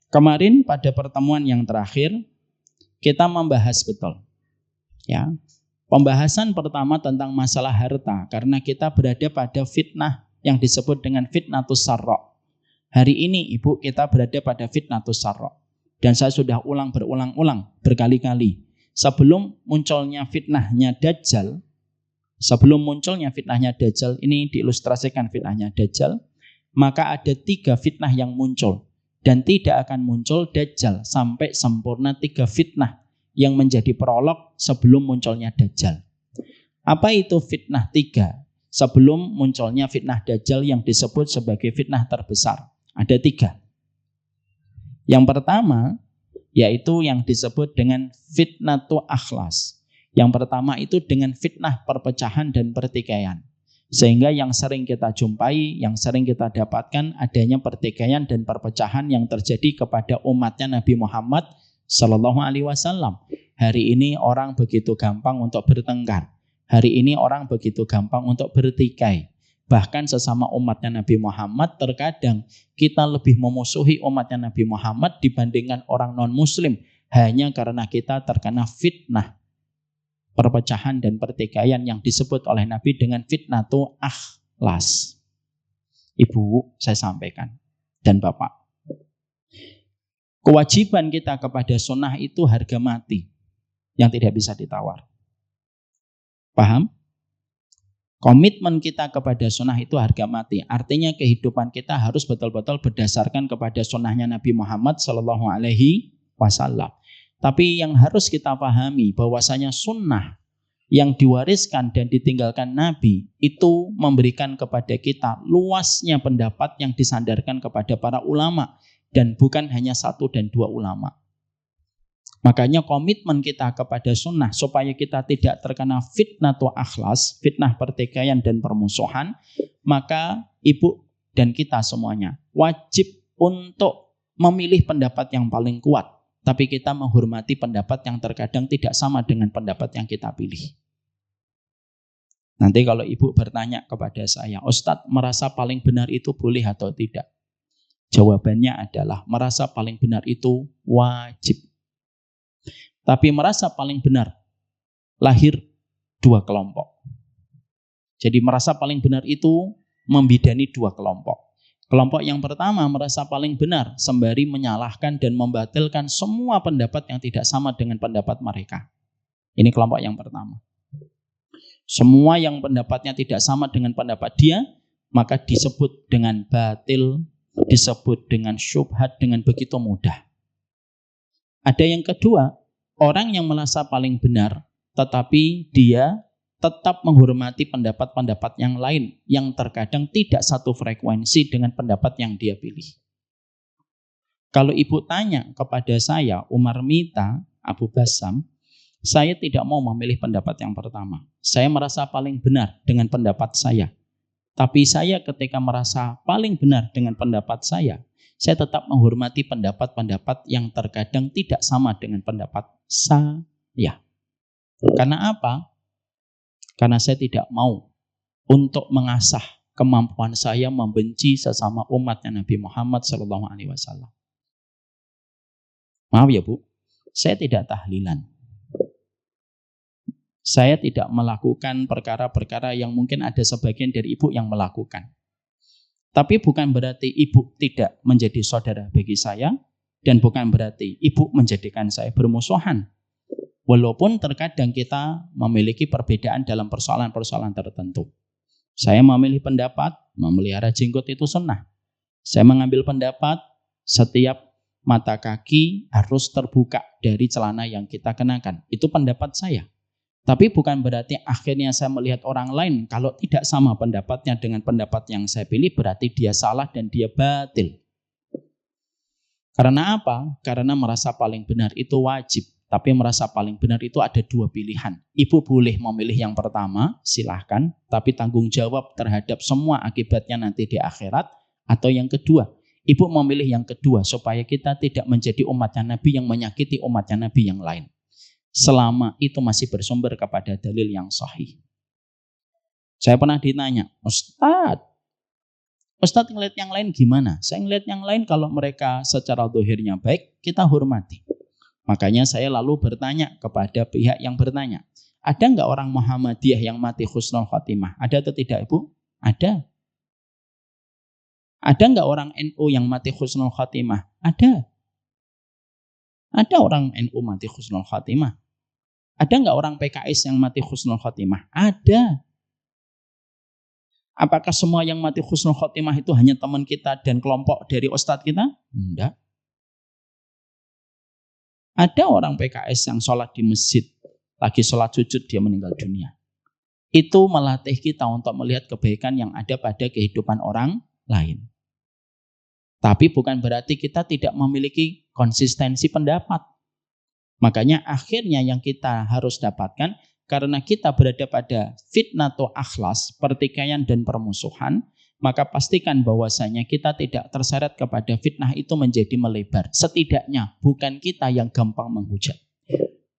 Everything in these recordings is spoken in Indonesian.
Kemarin pada pertemuan yang terakhir kita membahas betul, ya. Pembahasan pertama tentang masalah harta, karena kita berada pada fitnah yang disebut dengan fitnatus sarra. Hari ini Ibu kita berada pada fitnatus sarra. Dan saya sudah berulang-ulang berkali-kali. Sebelum munculnya fitnahnya Dajjal, ini diilustrasikan fitnahnya Dajjal, maka ada 3 fitnah yang muncul. Dan tidak akan muncul Dajjal sampai sempurna 3 fitnah yang menjadi prolog sebelum munculnya Dajjal. Apa itu fitnah 3? Sebelum munculnya fitnah Dajjal yang disebut sebagai fitnah terbesar. Ada 3. Yang pertama, yaitu yang disebut dengan fitnatu akhlas. Yang pertama itu dengan fitnah perpecahan dan pertikaian. Sehingga yang sering kita jumpai, yang sering kita dapatkan adanya pertikaian dan perpecahan yang terjadi kepada umatnya Nabi Muhammad Sallallahu Alaihi Wasallam. Hari ini orang begitu gampang untuk bertengkar. Hari ini orang begitu gampang untuk bertikai. Bahkan sesama umatnya Nabi Muhammad terkadang kita lebih memusuhi umatnya Nabi Muhammad dibandingkan orang non-muslim. Hanya karena kita terkena fitnah perpecahan dan pertikaian yang disebut oleh Nabi dengan fitnatu akhlas. Ibu, saya sampaikan. Dan Bapak. Kewajiban kita kepada sunnah itu harga mati yang tidak bisa ditawar. Paham? Komitmen kita kepada sunnah itu harga mati. Artinya kehidupan kita harus betul-betul berdasarkan kepada sunnahnya Nabi Muhammad Sallallahu Alaihi Wasallam. Tapi yang harus kita pahami bahwasanya sunnah yang diwariskan dan ditinggalkan Nabi itu memberikan kepada kita luasnya pendapat yang disandarkan kepada para ulama. Dan bukan hanya 1 dan 2 ulama. Makanya komitmen kita kepada sunnah supaya kita tidak terkena fitnatu akhlas, fitnah pertikaian dan permusuhan, maka ibu dan kita semuanya wajib untuk memilih pendapat yang paling kuat. Tapi kita menghormati pendapat yang terkadang tidak sama dengan pendapat yang kita pilih. Nanti kalau ibu bertanya kepada saya, Ustadz merasa paling benar itu boleh atau tidak? Jawabannya adalah merasa paling benar itu wajib. Tapi merasa paling benar lahir 2 kelompok. Jadi merasa paling benar itu membidani 2 kelompok. Kelompok yang pertama merasa paling benar sembari menyalahkan dan membatalkan semua pendapat yang tidak sama dengan pendapat mereka. Ini kelompok yang pertama. Semua yang pendapatnya tidak sama dengan pendapat dia, maka disebut dengan batil, disebut dengan syubhat dengan begitu mudah. Ada yang kedua, orang yang merasa paling benar, tetapi dia tetap menghormati pendapat-pendapat yang lain yang terkadang tidak satu frekuensi dengan pendapat yang dia pilih. Kalau ibu tanya kepada saya, Umar Mita, Abu Basam, saya tidak mau memilih pendapat yang pertama. Saya merasa paling benar dengan pendapat saya. Tapi saya ketika merasa paling benar dengan pendapat saya tetap menghormati pendapat-pendapat yang terkadang tidak sama dengan pendapat saya. Karena apa? Karena saya tidak mau untuk mengasah kemampuan saya membenci sesama umatnya Nabi Muhammad SAW. Maaf ya Bu, saya tidak tahlilan. Saya tidak melakukan perkara-perkara yang mungkin ada sebagian dari ibu yang melakukan. Tapi bukan berarti ibu tidak menjadi saudara bagi saya, dan bukan berarti ibu menjadikan saya bermusuhan. Walaupun terkadang kita memiliki perbedaan dalam persoalan-persoalan tertentu. Saya memilih pendapat, memelihara jenggot itu sunnah. Saya mengambil pendapat, setiap mata kaki harus terbuka dari celana yang kita kenakan. Itu pendapat saya. Tapi bukan berarti akhirnya saya melihat orang lain kalau tidak sama pendapatnya dengan pendapat yang saya pilih berarti dia salah dan dia batil. Karena apa? Karena merasa paling benar itu wajib. Tapi merasa paling benar itu ada 2 pilihan. Ibu boleh memilih yang pertama, silahkan. Tapi tanggung jawab terhadap semua akibatnya nanti di akhirat. Atau yang kedua, ibu memilih yang kedua supaya kita tidak menjadi umatnya Nabi yang menyakiti umatnya Nabi yang lain. Selama itu masih bersumber kepada dalil yang sahih. Saya pernah ditanya, Ustadz, Ustadz ngeliat yang lain gimana? Saya ngeliat yang lain kalau mereka secara dohirnya baik, kita hormati. Makanya saya lalu bertanya kepada pihak yang bertanya, ada nggak orang Muhammadiyah yang mati husnul khotimah? Ada atau tidak, Ibu? Ada. Ada nggak orang NU yang mati husnul khotimah? Ada. Ada orang NU mati husnul khotimah. Ada nggak orang PKS yang mati husnul khotimah? Ada. Apakah semua yang mati husnul khotimah itu hanya teman kita dan kelompok dari ustadz kita? Enggak. Ada orang PKS yang sholat di masjid, lagi sholat sujud dia meninggal dunia. Itu melatih kita untuk melihat kebaikan yang ada pada kehidupan orang lain. Tapi bukan berarti kita tidak memiliki konsistensi pendapat. Makanya akhirnya yang kita harus dapatkan, karena kita berada pada fitnatul akhlas, pertikaian dan permusuhan, maka pastikan bahwasanya kita tidak terseret kepada fitnah itu menjadi melebar. Setidaknya bukan kita yang gampang menghujat.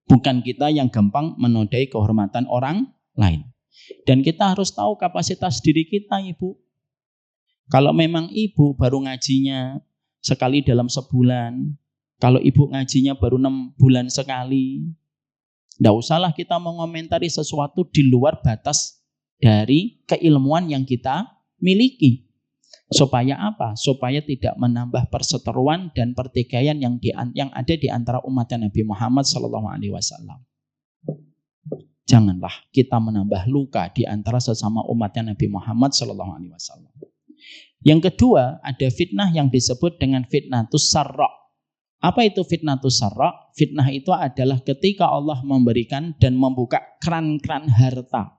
Bukan kita yang gampang menodai kehormatan orang lain. Dan kita harus tahu kapasitas diri kita, Ibu. Kalau memang Ibu baru ngajinya sekali dalam sebulan, kalau Ibu ngajinya baru 6 bulan sekali, tidak usahlah kita mengomentari sesuatu di luar batas dari keilmuan yang kita miliki. Supaya apa? Supaya tidak menambah perseteruan dan pertikaian yang ada di antara umat Nabi Muhammad SAW. Janganlah kita menambah luka di antara sesama umat Nabi Muhammad SAW. Yang kedua, ada fitnah yang disebut dengan fitnatus sarra. Apa itu fitnatus sarra? Fitnah itu adalah ketika Allah memberikan dan membuka keran-keran harta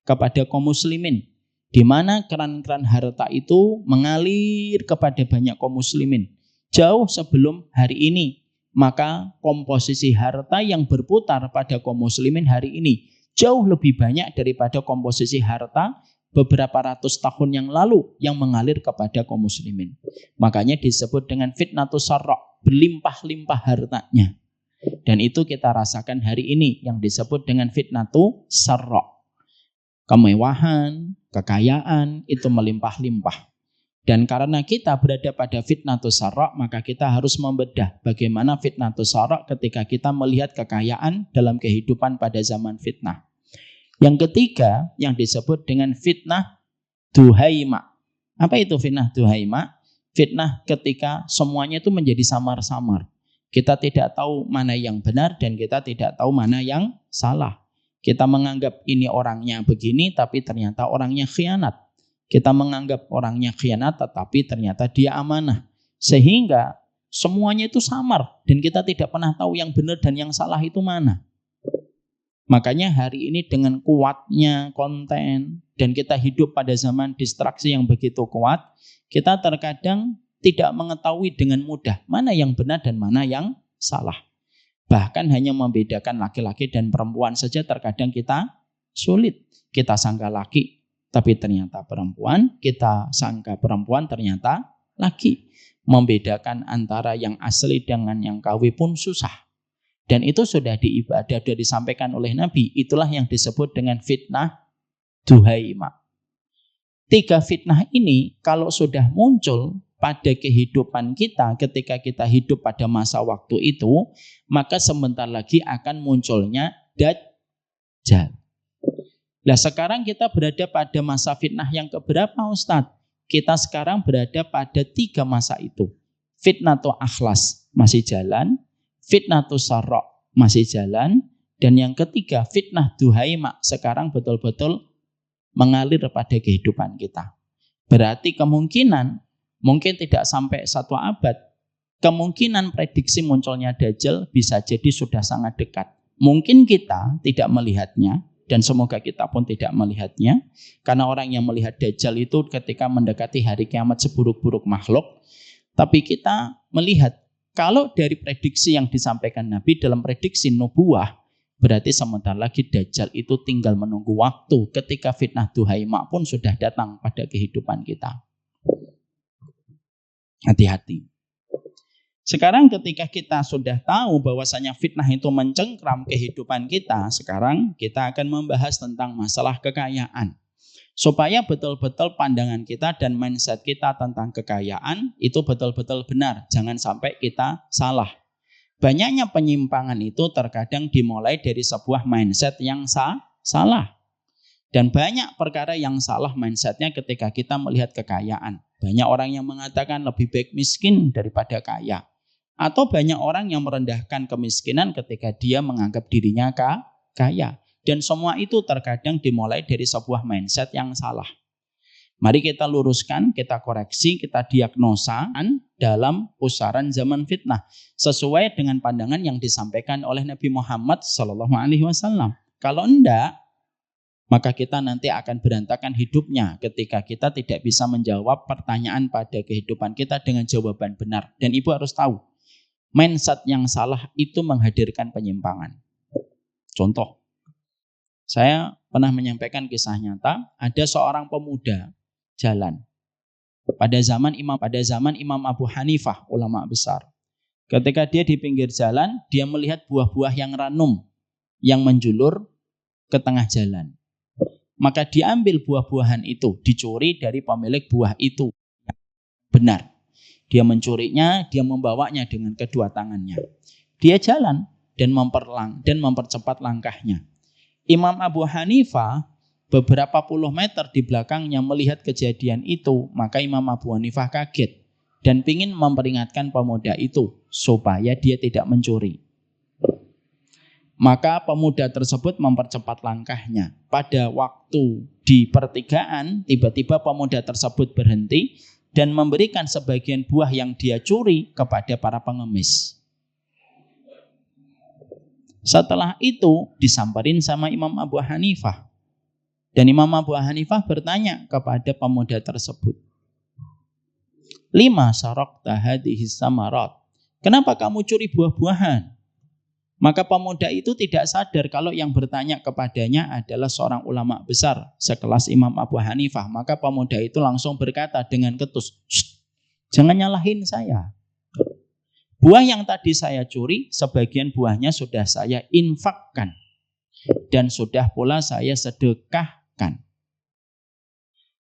kepada kaum muslimin, di mana keran-keran harta itu mengalir kepada banyak kaum muslimin jauh sebelum hari ini. Maka komposisi harta yang berputar pada kaum muslimin hari ini jauh lebih banyak daripada komposisi harta beberapa ratus tahun yang lalu yang mengalir kepada kaum muslimin. Makanya disebut dengan fitnatus sarra, berlimpah-limpah hartanya. Dan itu kita rasakan hari ini yang disebut dengan fitnatus sarra. Kemewahan, kekayaan itu melimpah-limpah. Dan karena kita berada pada fitnatus sarra, maka kita harus membedah bagaimana fitnatus sarra ketika kita melihat kekayaan dalam kehidupan pada zaman fitnah. Yang ketiga yang disebut dengan fitnah duhaima. Apa itu fitnah duhaima? Fitnah ketika semuanya itu menjadi samar-samar. Kita tidak tahu mana yang benar dan kita tidak tahu mana yang salah. Kita menganggap ini orangnya begini tapi ternyata orangnya khianat. Kita menganggap orangnya khianat tetapi ternyata dia amanah. Sehingga semuanya itu samar dan kita tidak pernah tahu yang benar dan yang salah itu mana. Makanya hari ini dengan kuatnya konten dan kita hidup pada zaman distraksi yang begitu kuat, kita terkadang tidak mengetahui dengan mudah mana yang benar dan mana yang salah. Bahkan hanya membedakan laki-laki dan perempuan saja terkadang kita sulit. Kita sangka laki, tapi ternyata perempuan. Kita sangka perempuan, ternyata laki. Membedakan antara yang asli dengan yang KW pun susah. Dan itu sudah disampaikan oleh Nabi. Itulah yang disebut dengan fitnah duhaima. 3 fitnah ini kalau sudah muncul pada kehidupan kita ketika kita hidup pada masa waktu itu, maka sebentar lagi akan munculnya Dajjal. Nah sekarang kita berada pada masa fitnah yang keberapa, Ustadz? Kita sekarang berada pada 3 masa itu. Fitnatul akhlas masih jalan, fitnatus sarra masih jalan, dan yang ketiga fitnah duhaima sekarang betul-betul mengalir pada kehidupan kita. Berarti kemungkinan mungkin tidak sampai 1 abad, kemungkinan prediksi munculnya Dajjal bisa jadi sudah sangat dekat. Mungkin kita tidak melihatnya dan semoga kita pun tidak melihatnya, karena orang yang melihat Dajjal itu ketika mendekati hari kiamat seburuk-buruk makhluk. Tapi kita melihat kalau dari prediksi yang disampaikan Nabi dalam prediksi nubuwah, berarti sebentar lagi Dajjal itu tinggal menunggu waktu ketika fitnah duhaima pun sudah datang pada kehidupan kita. Hati-hati. Sekarang ketika kita sudah tahu bahwasanya fitnah itu mencengkram kehidupan kita, sekarang kita akan membahas tentang masalah kekayaan. Supaya betul-betul pandangan kita dan mindset kita tentang kekayaan itu betul-betul benar. Jangan sampai kita salah. Banyaknya penyimpangan itu terkadang dimulai dari sebuah mindset yang salah. Dan banyak perkara yang salah mindsetnya ketika kita melihat kekayaan. Banyak orang yang mengatakan lebih baik miskin daripada kaya. Atau banyak orang yang merendahkan kemiskinan ketika dia menganggap dirinya kaya. Dan semua itu terkadang dimulai dari sebuah mindset yang salah. Mari kita luruskan, kita koreksi, kita diagnosa dalam pusaran zaman fitnah. Sesuai dengan pandangan yang disampaikan oleh Nabi Muhammad SAW. Kalau enggak, maka kita nanti akan berantakan hidupnya ketika kita tidak bisa menjawab pertanyaan pada kehidupan kita dengan jawaban benar. Dan ibu harus tahu, mindset yang salah itu menghadirkan penyimpangan. Contoh, saya pernah menyampaikan kisah nyata, ada seorang pemuda jalan. Pada zaman Imam Abu Hanifah, ulama besar. Ketika dia di pinggir jalan, dia melihat buah-buah yang ranum, yang menjulur ke tengah jalan. Maka diambil buah-buahan itu, dicuri dari pemilik buah itu. Benar. Dia mencurinya, dia membawanya dengan kedua tangannya. Dia jalan dan mempercepat langkahnya. Imam Abu Hanifah beberapa puluh meter di belakangnya melihat kejadian itu, maka Imam Abu Hanifah kaget dan ingin memperingatkan pemuda itu supaya dia tidak mencuri. Maka pemuda tersebut mempercepat langkahnya. Pada waktu di pertigaan, tiba-tiba pemuda tersebut berhenti dan memberikan sebagian buah yang dia curi kepada para pengemis. Setelah itu disamperin sama Imam Abu Hanifah. Dan Imam Abu Hanifah bertanya kepada pemuda tersebut, "Lima saraqta hadhihi samarat?" Kenapa kamu curi buah-buahan? Maka pemuda itu tidak sadar kalau yang bertanya kepadanya adalah seorang ulama besar sekelas Imam Abu Hanifah. Maka pemuda itu langsung berkata dengan ketus, "Jangan nyalahin saya. Buah yang tadi saya curi, sebagian buahnya sudah saya infakkan. Dan sudah pula saya sedekahkan.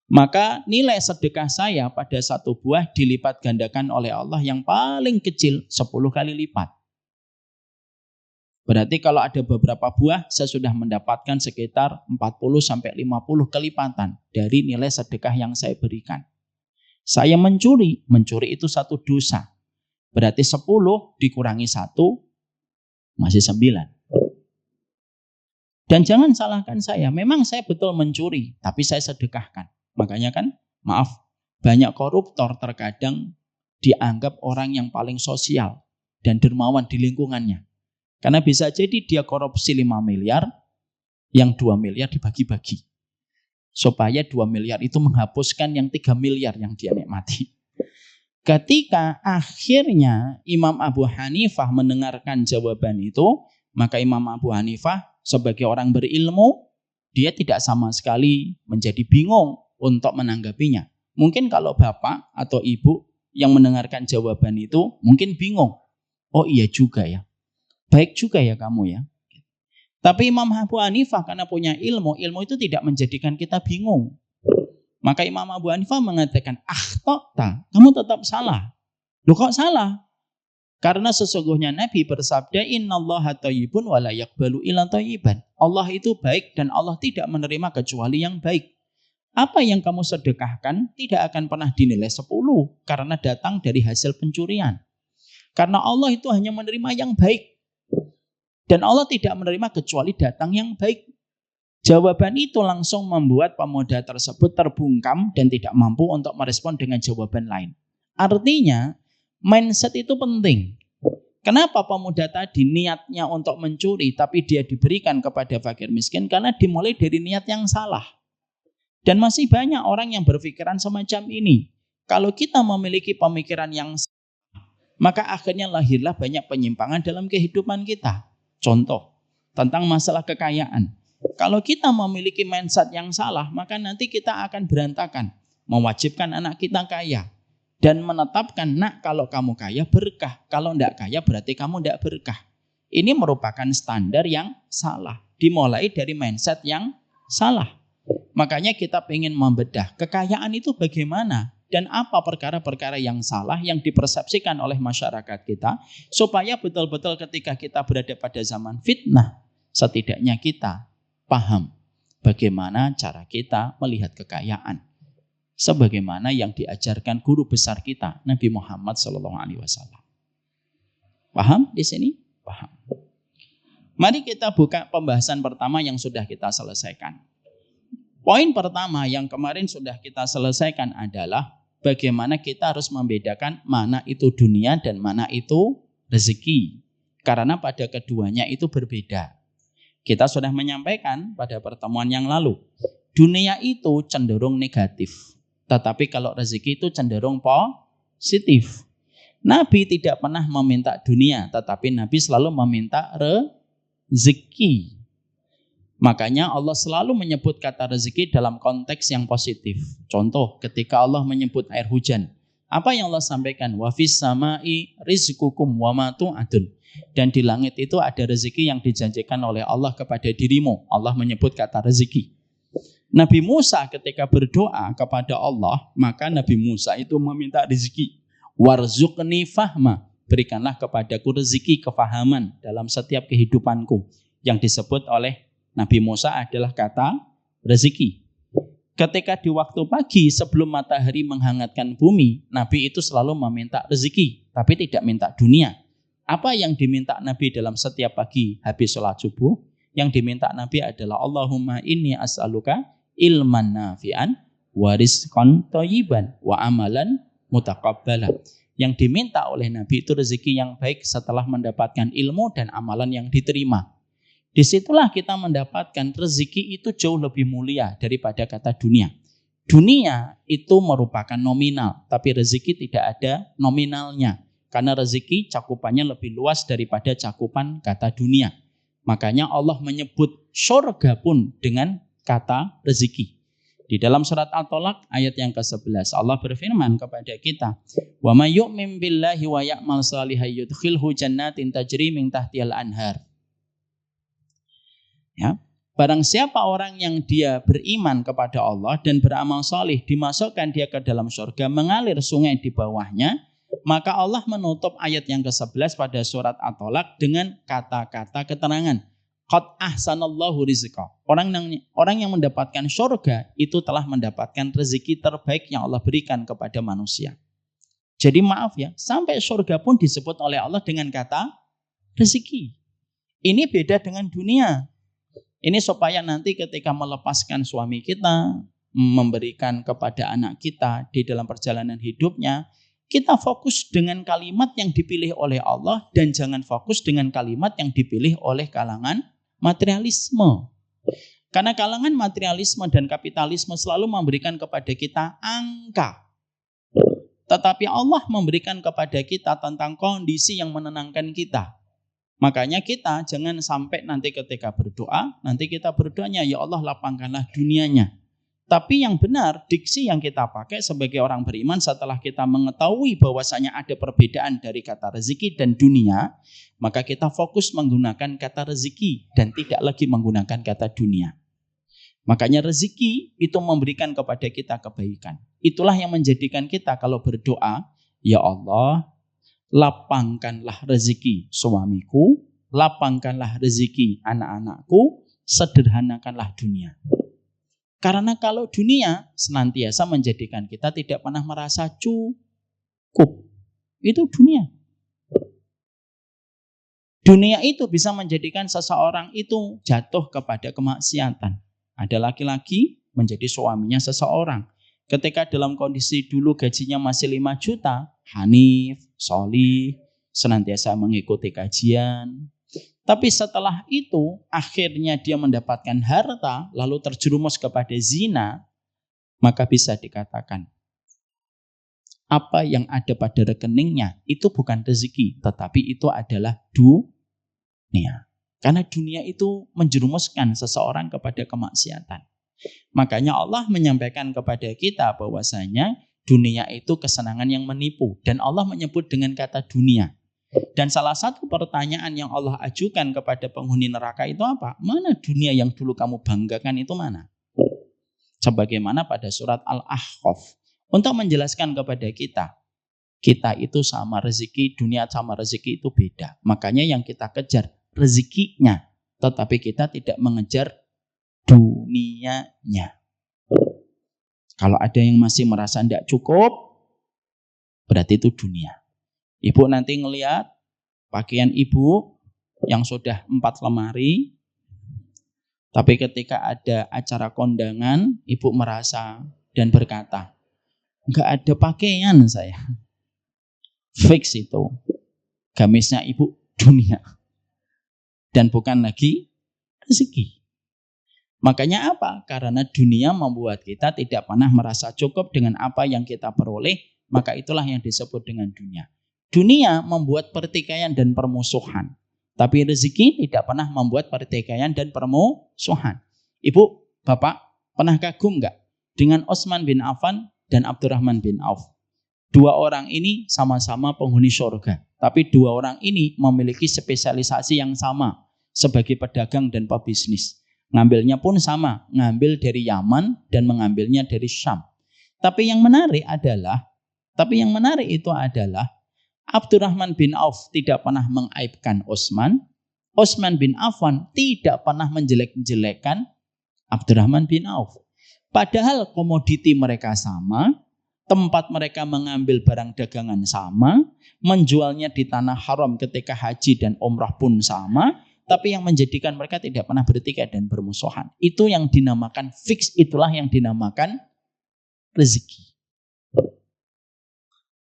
Maka nilai sedekah saya pada satu buah dilipat gandakan oleh Allah yang paling kecil 10 kali lipat. Berarti kalau ada beberapa buah, saya sudah mendapatkan sekitar 40-50 kelipatan dari nilai sedekah yang saya berikan. Saya mencuri itu satu dosa. Berarti 10 dikurangi 1, masih 9. Dan jangan salahkan saya, memang saya betul mencuri, tapi saya sedekahkan. Makanya kan, maaf, banyak koruptor terkadang dianggap orang yang paling sosial dan dermawan di lingkungannya. Karena bisa jadi dia korupsi 5 miliar, yang 2 miliar dibagi-bagi. Supaya 2 miliar itu menghapuskan yang 3 miliar yang dia nikmati. Ketika akhirnya Imam Abu Hanifah mendengarkan jawaban itu, maka Imam Abu Hanifah sebagai orang berilmu, dia tidak sama sekali menjadi bingung untuk menanggapinya. Mungkin kalau bapak atau ibu yang mendengarkan jawaban itu mungkin bingung. Oh iya juga ya. Baik juga ya kamu ya. Tapi Imam Abu Hanifah karena punya ilmu itu tidak menjadikan kita bingung. Maka Imam Abu Hanifah mengatakan, akhta'ta, kamu tetap salah. Loh kok salah? Karena sesungguhnya Nabi bersabda, innallaha thayyibun wa la yaqbalu illa thayyiban. Allah itu baik dan Allah tidak menerima kecuali yang baik. Apa yang kamu sedekahkan tidak akan pernah dinilai 10 karena datang dari hasil pencurian. Karena Allah itu hanya menerima yang baik. Dan Allah tidak menerima kecuali datang yang baik. Jawaban itu langsung membuat pemuda tersebut terbungkam dan tidak mampu untuk merespon dengan jawaban lain. Artinya, mindset itu penting. Kenapa pemuda tadi niatnya untuk mencuri tapi dia diberikan kepada fakir miskin? Karena dimulai dari niat yang salah. Dan masih banyak orang yang berpikiran semacam ini. Kalau kita memiliki pemikiran yang salah, maka akhirnya lahirlah banyak penyimpangan dalam kehidupan kita. Contoh, tentang masalah kekayaan. Kalau kita memiliki mindset yang salah, maka nanti kita akan berantakan. Mewajibkan anak kita kaya. Dan menetapkan, nak kalau kamu kaya berkah. Kalau tidak kaya berarti kamu tidak berkah. Ini merupakan standar yang salah. Dimulai dari mindset yang salah. Makanya kita ingin membedah kekayaan itu bagaimana dan apa perkara-perkara yang salah yang dipersepsikan oleh masyarakat kita, supaya betul-betul ketika kita berada pada zaman fitnah, setidaknya kita paham bagaimana cara kita melihat kekayaan, sebagaimana yang diajarkan guru besar kita Nabi Muhammad SAW. Paham di sini? Paham. Mari kita buka pembahasan pertama yang sudah kita selesaikan. Poin pertama yang kemarin sudah kita selesaikan adalah bagaimana kita harus membedakan mana itu dunia dan mana itu rezeki. Karena pada keduanya itu berbeda. Kita sudah menyampaikan pada pertemuan yang lalu, dunia itu cenderung negatif. Tetapi kalau rezeki itu cenderung positif. Nabi tidak pernah meminta dunia, tetapi Nabi selalu meminta rezeki. Makanya Allah selalu menyebut kata rezeki dalam konteks yang positif. Contoh, ketika Allah menyebut air hujan, apa yang Allah sampaikan? Wa fis samai rizqukum wa ma tu'adun. Dan di langit itu ada rezeki yang dijanjikan oleh Allah kepada dirimu. Allah menyebut kata rezeki. Nabi Musa ketika berdoa kepada Allah, maka Nabi Musa itu meminta rezeki. Warzuqni fahma, berikanlah kepadaku rezeki kefahaman dalam setiap kehidupanku. Yang disebut oleh Nabi Musa adalah kata rezeki. Ketika di waktu pagi sebelum matahari menghangatkan bumi, Nabi itu selalu meminta rezeki, tapi tidak minta dunia. Apa yang diminta Nabi dalam setiap pagi habis sholat subuh? Yang diminta Nabi adalah Allahumma inni as'aluka ilman nafi'an wa rizqan thayyiban wa amalan mutaqabbalan. Yang diminta oleh Nabi itu rezeki yang baik setelah mendapatkan ilmu dan amalan yang diterima. Disitulah kita mendapatkan rezeki itu jauh lebih mulia daripada kata dunia. Dunia itu merupakan nominal, tapi rezeki tidak ada nominalnya. Karena rezeki cakupannya lebih luas daripada cakupan kata dunia. Makanya Allah menyebut surga pun dengan kata rezeki. Di dalam surat At-Tolak ayat yang ke-11 Allah berfirman kepada kita, "Wa may yu'min billahi wa ya'mal shalihan yudkhilhu jannatin tajri min tahtihal anhar." Ya, barang siapa orang yang dia beriman kepada Allah dan beramal salih, dimasukkan dia ke dalam surga mengalir sungai di bawahnya, maka Allah menutup ayat yang ke-11 pada surat At-Tolak dengan kata-kata keterangan. Qad ahsanallahu rizqa. Orang yang mendapatkan surga itu telah mendapatkan rezeki terbaik yang Allah berikan kepada manusia. Jadi maaf ya, sampai surga pun disebut oleh Allah dengan kata rezeki. Ini beda dengan dunia. Ini supaya nanti ketika melepaskan suami kita, memberikan kepada anak kita di dalam perjalanan hidupnya, kita fokus dengan kalimat yang dipilih oleh Allah dan jangan fokus dengan kalimat yang dipilih oleh kalangan materialisme. Karena kalangan materialisme dan kapitalisme selalu memberikan kepada kita angka. Tetapi Allah memberikan kepada kita tentang kondisi yang menenangkan kita. Makanya kita jangan sampai nanti ketika berdoa, nanti kita berdoanya, ya Allah lapangkanlah dunianya. Tapi yang benar, diksi yang kita pakai sebagai orang beriman setelah kita mengetahui bahwasanya ada perbedaan dari kata rezeki dan dunia, maka kita fokus menggunakan kata rezeki dan tidak lagi menggunakan kata dunia. Makanya rezeki itu memberikan kepada kita kebaikan. Itulah yang menjadikan kita kalau berdoa, ya Allah, lapangkanlah rezeki suamiku, lapangkanlah rezeki anak-anakku, sederhanakanlah dunia. Karena kalau dunia senantiasa menjadikan kita tidak pernah merasa cukup. Itu dunia. Dunia itu bisa menjadikan seseorang itu jatuh kepada kemaksiatan. Ada laki-laki menjadi suaminya seseorang. Ketika dalam kondisi dulu gajinya masih 5 juta, hanif, sholih, senantiasa mengikuti kajian. Tapi setelah itu akhirnya dia mendapatkan harta lalu terjerumus kepada zina, maka bisa dikatakan apa yang ada pada rekeningnya itu bukan rezeki, tetapi itu adalah dunia. Karena dunia itu menjerumuskan seseorang kepada kemaksiatan. Makanya Allah menyampaikan kepada kita bahwasanya dunia itu kesenangan yang menipu dan Allah menyebut dengan kata dunia. Dan salah satu pertanyaan yang Allah ajukan kepada penghuni neraka itu apa? Mana dunia yang dulu kamu banggakan itu mana? Sebagaimana pada surat Al-Ahqaf. Untuk menjelaskan kepada kita itu sama rezeki, dunia sama rezeki itu beda. Makanya yang kita kejar rezekinya, tetapi kita tidak mengejar dunianya. Kalau ada yang masih merasa tidak cukup, berarti itu dunia. Ibu nanti ngelihat pakaian ibu yang sudah 4 lemari, tapi ketika ada acara kondangan, ibu merasa dan berkata, enggak ada pakaian saya. Fix itu. Gamisnya ibu dunia. Dan bukan lagi rezeki. Makanya apa? Karena dunia membuat kita tidak pernah merasa cukup dengan apa yang kita peroleh, maka itulah yang disebut dengan dunia. Dunia membuat pertikaian dan permusuhan. Tapi rezeki tidak pernah membuat pertikaian dan permusuhan. Ibu, bapak, pernah kagum enggak dengan Utsman bin Affan dan Abdurrahman bin Auf? 2 orang ini sama-sama penghuni surga. Tapi 2 orang ini memiliki spesialisasi yang sama sebagai pedagang dan pebisnis. Ngambilnya pun sama, ngambil dari Yaman dan mengambilnya dari Syam. Tapi yang menarik itu adalah Abdurrahman bin Auf tidak pernah mengaibkan Utsman. Utsman bin Affan tidak pernah menjelek-jelekkan Abdurrahman bin Auf. Padahal komoditi mereka sama, tempat mereka mengambil barang dagangan sama, menjualnya di tanah haram ketika haji dan umrah pun sama, tapi yang menjadikan mereka tidak pernah bertikai dan bermusuhan. Itu yang dinamakan fix, itulah yang dinamakan rezeki.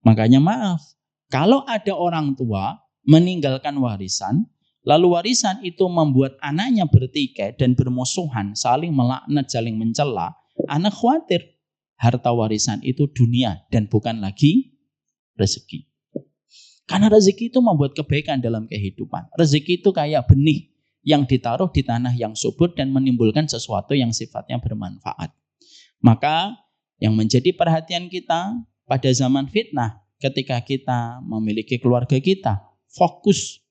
Makanya maaf, kalau ada orang tua meninggalkan warisan, lalu warisan itu membuat anaknya bertikai dan bermusuhan, saling melaknat, saling mencela, anak khawatir harta warisan itu dunia dan bukan lagi rezeki. Karena rezeki itu membuat kebaikan dalam kehidupan. Rezeki itu kayak benih yang ditaruh di tanah yang subur dan menimbulkan sesuatu yang sifatnya bermanfaat. Maka yang menjadi perhatian kita pada zaman fitnah, ketika kita memiliki keluarga kita, fokus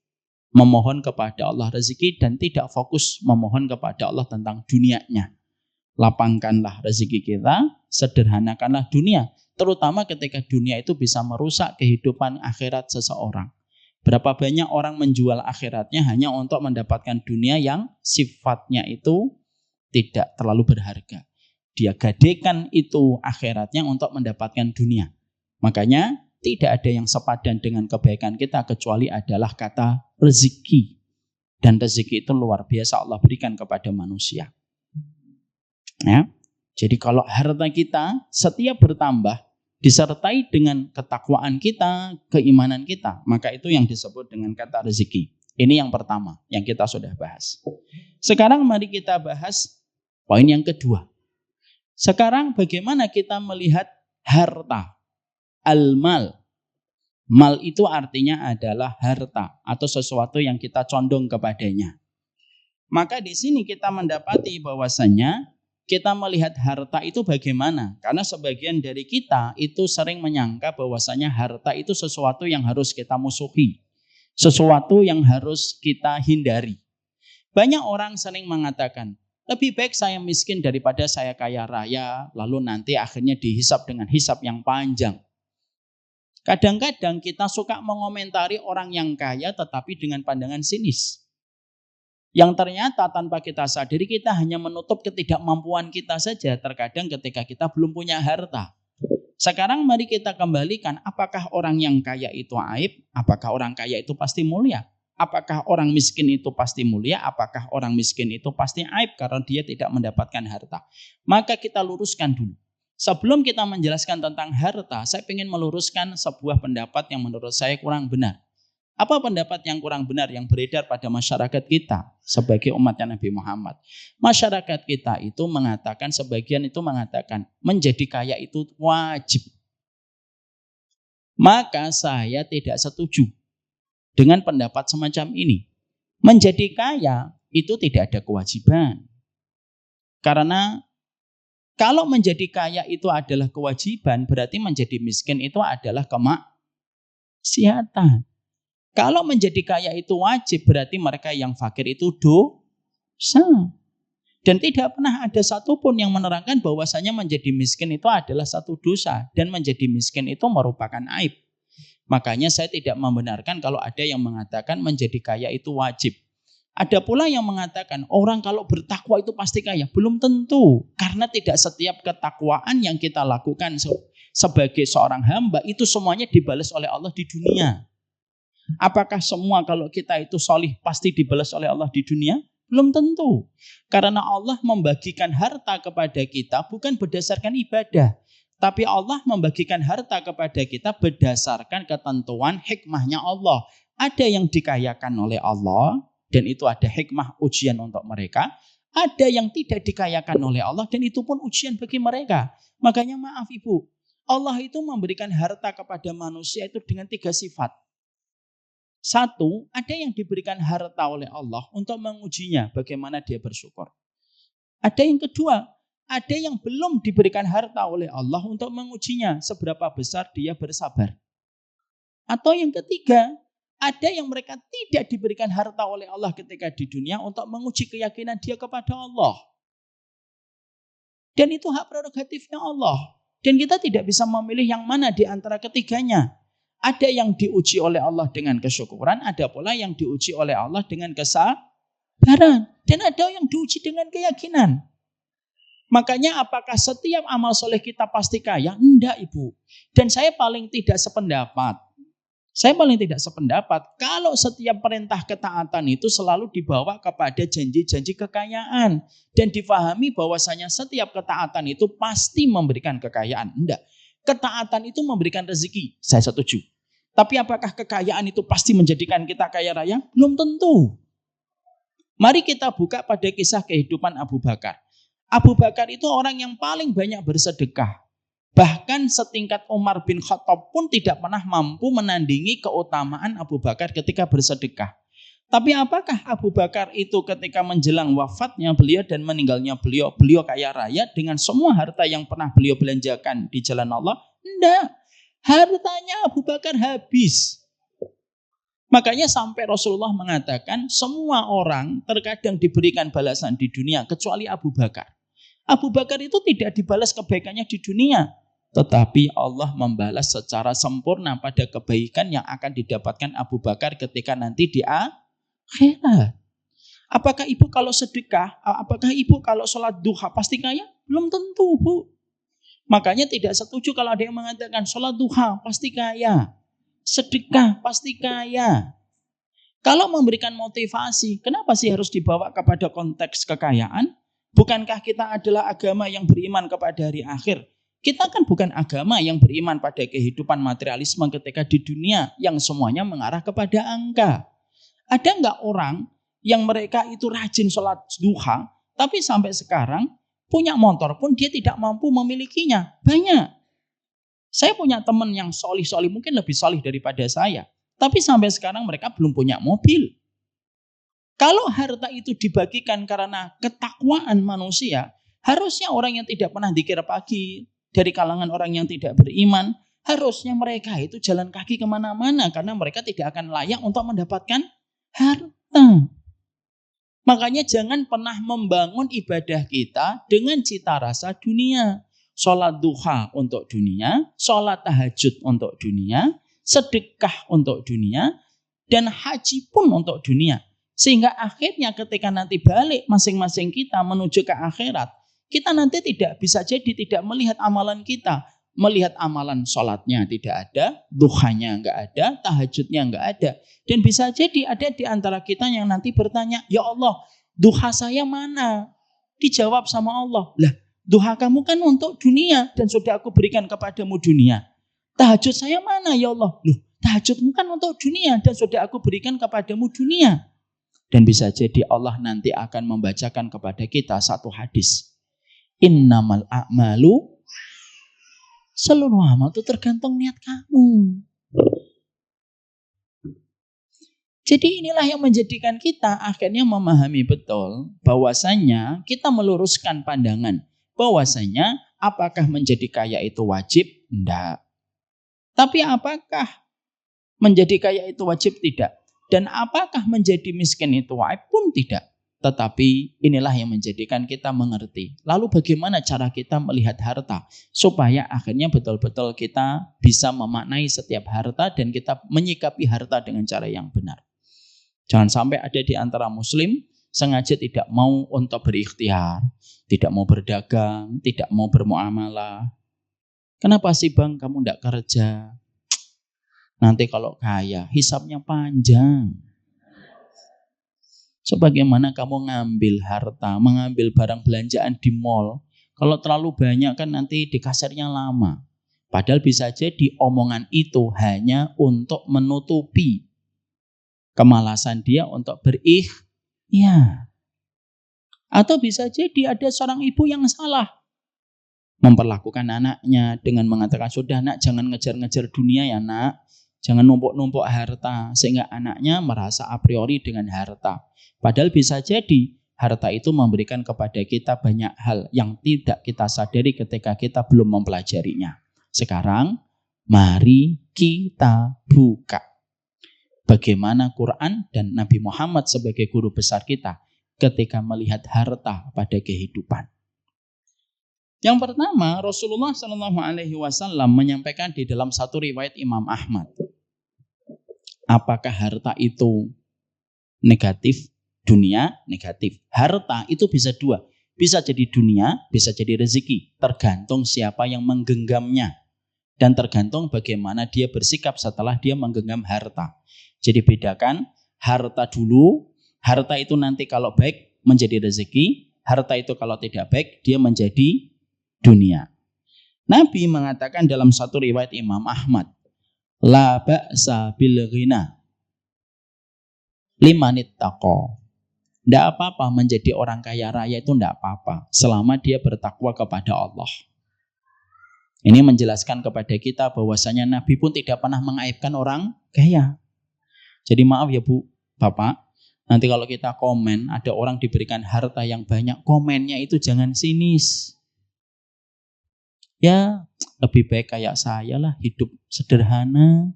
memohon kepada Allah rezeki dan tidak fokus memohon kepada Allah tentang dunianya. Lapangkanlah rezeki kita, sederhanakanlah dunia. Terutama ketika dunia itu bisa merusak kehidupan akhirat seseorang. Berapa banyak orang menjual akhiratnya hanya untuk mendapatkan dunia yang sifatnya itu tidak terlalu berharga. Dia gadekan itu akhiratnya untuk mendapatkan dunia. Makanya tidak ada yang sepadan dengan kebaikan kita kecuali adalah kata rezeki. Dan rezeki itu luar biasa Allah berikan kepada manusia. Ya. Jadi kalau harta kita setiap bertambah disertai dengan ketakwaan kita, keimanan kita, maka itu yang disebut dengan kata rezeki. Ini yang pertama yang kita sudah bahas. Sekarang mari kita bahas poin yang kedua. Sekarang bagaimana kita melihat harta, al-mal. Mal itu artinya adalah harta atau sesuatu yang kita condong kepadanya. Maka di sini kita mendapati bahwasanya kita melihat harta itu bagaimana? Karena sebagian dari kita itu sering menyangka bahwasanya harta itu sesuatu yang harus kita musuhi. Sesuatu yang harus kita hindari. Banyak orang sering mengatakan, lebih baik saya miskin daripada saya kaya raya, lalu nanti akhirnya dihisap dengan hisap yang panjang. Kadang-kadang kita suka mengomentari orang yang kaya tetapi dengan pandangan sinis. Yang ternyata tanpa kita sadari kita hanya menutup ketidakmampuan kita saja terkadang ketika kita belum punya harta. Sekarang mari kita kembalikan, apakah orang yang kaya itu aib? Apakah orang kaya itu pasti mulia? Apakah orang miskin itu pasti mulia? Apakah orang miskin itu pasti aib karena dia tidak mendapatkan harta? Maka kita luruskan dulu. Sebelum kita menjelaskan tentang harta, saya ingin meluruskan sebuah pendapat yang menurut saya kurang benar. Apa pendapat yang kurang benar yang beredar pada masyarakat kita sebagai umatnya Nabi Muhammad? Masyarakat kita itu mengatakan, sebagian itu mengatakan menjadi kaya itu wajib. Maka saya tidak setuju dengan pendapat semacam ini. Menjadi kaya itu tidak ada kewajiban. Karena kalau menjadi kaya itu adalah kewajiban, berarti menjadi miskin itu adalah kemaksiatan. Kalau menjadi kaya itu wajib, berarti mereka yang fakir itu dosa. Dan tidak pernah ada satupun yang menerangkan bahwasanya menjadi miskin itu adalah satu dosa. Dan menjadi miskin itu merupakan aib. Makanya saya tidak membenarkan kalau ada yang mengatakan menjadi kaya itu wajib. Ada pula yang mengatakan orang kalau bertakwa itu pasti kaya. Belum tentu. Karena tidak setiap ketakwaan yang kita lakukan sebagai seorang hamba itu semuanya dibalas oleh Allah di dunia. Apakah semua kalau kita itu solih pasti dibalas oleh Allah di dunia? Belum tentu. Karena Allah membagikan harta kepada kita bukan berdasarkan ibadah. Tapi Allah membagikan harta kepada kita berdasarkan ketentuan hikmahnya Allah. Ada yang dikayakan oleh Allah dan itu ada hikmah ujian untuk mereka. Ada yang tidak dikayakan oleh Allah dan itu pun ujian bagi mereka. Makanya maaf Ibu, Allah itu memberikan harta kepada manusia itu dengan 3 sifat. Satu, ada yang diberikan harta oleh Allah untuk mengujinya bagaimana dia bersyukur. Ada yang kedua, ada yang belum diberikan harta oleh Allah untuk mengujinya seberapa besar dia bersabar. Atau yang ketiga, ada yang mereka tidak diberikan harta oleh Allah ketika di dunia untuk menguji keyakinan dia kepada Allah. Dan itu hak prerogatifnya Allah. Dan kita tidak bisa memilih yang mana di antara ketiganya. Ada yang diuji oleh Allah dengan kesyukuran, ada pula yang diuji oleh Allah dengan kesabaran. Dan ada yang diuji dengan keyakinan. Makanya apakah setiap amal soleh kita pasti kaya? Enggak Ibu. Dan saya paling tidak sependapat. Kalau setiap perintah ketaatan itu selalu dibawa kepada janji-janji kekayaan. Dan difahami bahwasanya setiap ketaatan itu pasti memberikan kekayaan. Enggak. Ketaatan itu memberikan rezeki. Saya setuju. Tapi apakah kekayaan itu pasti menjadikan kita kaya raya? Belum tentu. Mari kita buka pada kisah kehidupan Abu Bakar. Abu Bakar itu orang yang paling banyak bersedekah. Bahkan setingkat Umar bin Khattab pun tidak pernah mampu menandingi keutamaan Abu Bakar ketika bersedekah. Tapi apakah Abu Bakar itu ketika menjelang wafatnya beliau dan meninggalnya beliau kaya raya dengan semua harta yang pernah beliau belanjakan di jalan Allah? Enggak. Hartanya Abu Bakar habis. Makanya sampai Rasulullah mengatakan semua orang terkadang diberikan balasan di dunia kecuali Abu Bakar. Abu Bakar itu tidak dibalas kebaikannya di dunia. Tetapi Allah membalas secara sempurna pada kebaikan yang akan didapatkan Abu Bakar ketika nanti di akhirat. Apakah Ibu kalau sedekah, apakah Ibu kalau sholat duha pasti kaya? Belum tentu Bu. Makanya tidak setuju kalau ada yang mengatakan sholat duha pasti kaya. Sedekah pasti kaya. Kalau memberikan motivasi, kenapa sih harus dibawa kepada konteks kekayaan? Bukankah kita adalah agama yang beriman kepada hari akhir? Kita kan bukan agama yang beriman pada kehidupan materialisme ketika di dunia yang semuanya mengarah kepada angka. Ada nggak orang yang mereka itu rajin sholat duha, tapi sampai sekarang punya motor pun dia tidak mampu memilikinya? Banyak. Saya punya teman yang solih-solih, mungkin lebih solih daripada saya. Tapi sampai sekarang mereka belum punya mobil. Kalau harta itu dibagikan karena ketakwaan manusia, harusnya orang yang tidak pernah dzikir pagi, dari kalangan orang yang tidak beriman, harusnya mereka itu jalan kaki kemana-mana karena mereka tidak akan layak untuk mendapatkan harta. Makanya jangan pernah membangun ibadah kita dengan cita rasa dunia. Sholat duha untuk dunia, sholat tahajud untuk dunia, sedekah untuk dunia, dan haji pun untuk dunia. Sehingga akhirnya ketika nanti balik masing-masing kita menuju ke akhirat, kita nanti tidak melihat amalan kita. Melihat amalan sholatnya tidak ada, duhanya enggak ada, tahajudnya enggak ada. Dan bisa jadi ada di antara kita yang nanti bertanya, ya Allah, duha saya mana? Dijawab sama Allah, lah duha kamu kan untuk dunia dan sudah aku berikan kepadamu dunia. Tahajud saya mana ya Allah? Loh, tahajudmu kan untuk dunia dan sudah aku berikan kepadamu dunia. Dan bisa jadi Allah nanti akan membacakan kepada kita satu hadis. Innamal a'malu, seluruh amal itu tergantung niat kamu. Jadi inilah yang menjadikan kita akhirnya memahami betul bahwasanya kita meluruskan pandangan bahwasanya apakah menjadi kaya itu wajib? Enggak. Tapi apakah menjadi kaya itu wajib? Tidak. Dan apakah menjadi miskin itu wajib? Pun tidak. Tetapi inilah yang menjadikan kita mengerti. Lalu bagaimana cara kita melihat harta? Supaya akhirnya betul-betul kita bisa memaknai setiap harta dan kita menyikapi harta dengan cara yang benar. Jangan sampai ada di antara muslim sengaja tidak mau untuk berikhtiar, tidak mau berdagang, tidak mau bermuamalah. Kenapa sih bang kamu tidak kerja? Nanti kalau kaya, hisapnya panjang. Sebagaimana kamu ngambil harta, mengambil barang belanjaan di mall, kalau terlalu banyak kan nanti di kasirnya lama. Padahal bisa jadi omongan itu hanya untuk menutupi kemalasan dia untuk berikhtiar. Atau bisa jadi ada seorang ibu yang salah memperlakukan anaknya dengan mengatakan, sudah nak, jangan ngejar-ngejar dunia ya nak, jangan numpuk-numpuk harta, sehingga anaknya merasa a priori dengan harta. Padahal bisa jadi harta itu memberikan kepada kita banyak hal yang tidak kita sadari ketika kita belum mempelajarinya. Sekarang mari kita buka bagaimana Quran dan Nabi Muhammad sebagai guru besar kita ketika melihat harta pada kehidupan. Yang pertama, Rasulullah SAW menyampaikan di dalam satu riwayat Imam Ahmad. Apakah harta itu negatif? Dunia negatif. Harta itu bisa dua. Bisa jadi dunia, bisa jadi rezeki. Tergantung siapa yang menggenggamnya. Dan tergantung bagaimana dia bersikap setelah dia menggenggam harta. Jadi bedakan harta dulu. Harta itu nanti kalau baik menjadi rezeki. Harta itu kalau tidak baik dia menjadi dunia. Nabi mengatakan dalam satu riwayat Imam Ahmad, la ba'sa bil ghina limanit taqo. Tidak apa-apa menjadi orang kaya raya, itu tidak apa-apa selama dia bertakwa kepada Allah. Ini menjelaskan kepada kita bahwasanya Nabi pun tidak pernah mengaibkan orang kaya. Jadi maaf ya Bu, Bapak, nanti kalau kita komen ada orang diberikan harta yang banyak, komennya itu jangan sinis. Ya lebih baik kayak saya lah, hidup sederhana.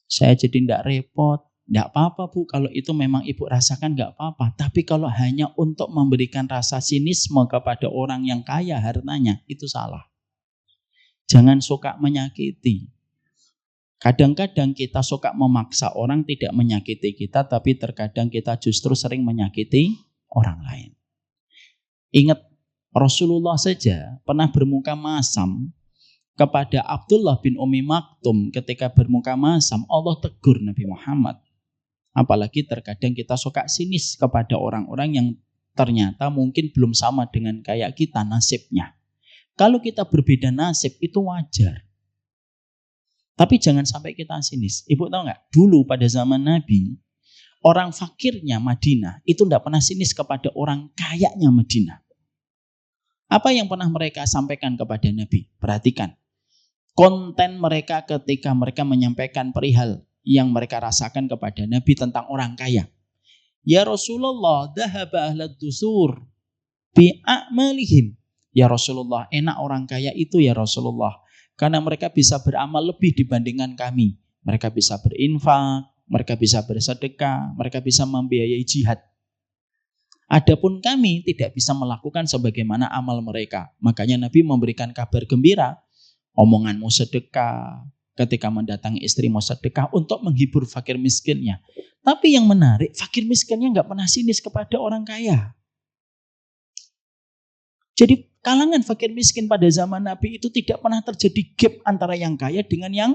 Saya jadi tidak repot. Tidak apa-apa Bu, kalau itu memang Ibu rasakan tidak apa-apa. Tapi kalau hanya untuk memberikan rasa sinisme kepada orang yang kaya hartanya, itu salah. Jangan suka menyakiti. Kadang-kadang kita suka memaksa orang tidak menyakiti kita, tapi terkadang kita justru sering menyakiti orang lain. Ingat, Rasulullah saja pernah bermuka masam kepada Abdullah bin Ummi Maktum. Ketika bermuka masam, Allah tegur Nabi Muhammad. Apalagi terkadang kita suka sinis kepada orang-orang yang ternyata mungkin belum sama dengan kayak kita nasibnya. Kalau kita berbeda nasib itu wajar. Tapi jangan sampai kita sinis. Ibu tahu nggak? Dulu pada zaman Nabi, orang fakirnya Madinah itu tidak pernah sinis kepada orang kayanya Madinah. Apa yang pernah mereka sampaikan kepada Nabi? Perhatikan. Konten mereka ketika mereka menyampaikan perihal yang mereka rasakan kepada Nabi tentang orang kaya. Ya Rasulullah, dhahaba ahlad dusur bi'a'malihim. Ya Rasulullah, enak orang kaya itu ya Rasulullah. Karena mereka bisa beramal lebih dibandingkan kami. Mereka bisa berinfak, mereka bisa bersedekah, mereka bisa membiayai jihad. Adapun kami tidak bisa melakukan sebagaimana amal mereka. Makanya Nabi memberikan kabar gembira. Omonganmu sedekah, ketika mendatangi istrimu sedekah untuk menghibur fakir miskinnya. Tapi yang menarik, fakir miskinnya nggak pernah sinis kepada orang kaya. Jadi kalangan fakir miskin pada zaman Nabi itu tidak pernah terjadi gap antara yang kaya dengan yang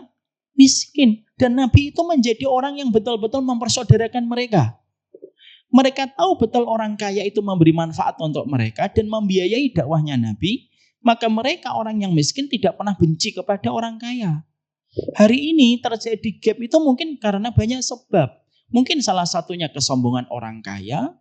miskin. Dan Nabi itu menjadi orang yang betul-betul mempersaudarakan mereka. Mereka tahu betul orang kaya itu memberi manfaat untuk mereka dan membiayai dakwahnya Nabi. Maka mereka orang yang miskin tidak pernah benci kepada orang kaya. Hari ini terjadi gap itu mungkin karena banyak sebab. Mungkin salah satunya kesombongan orang kaya.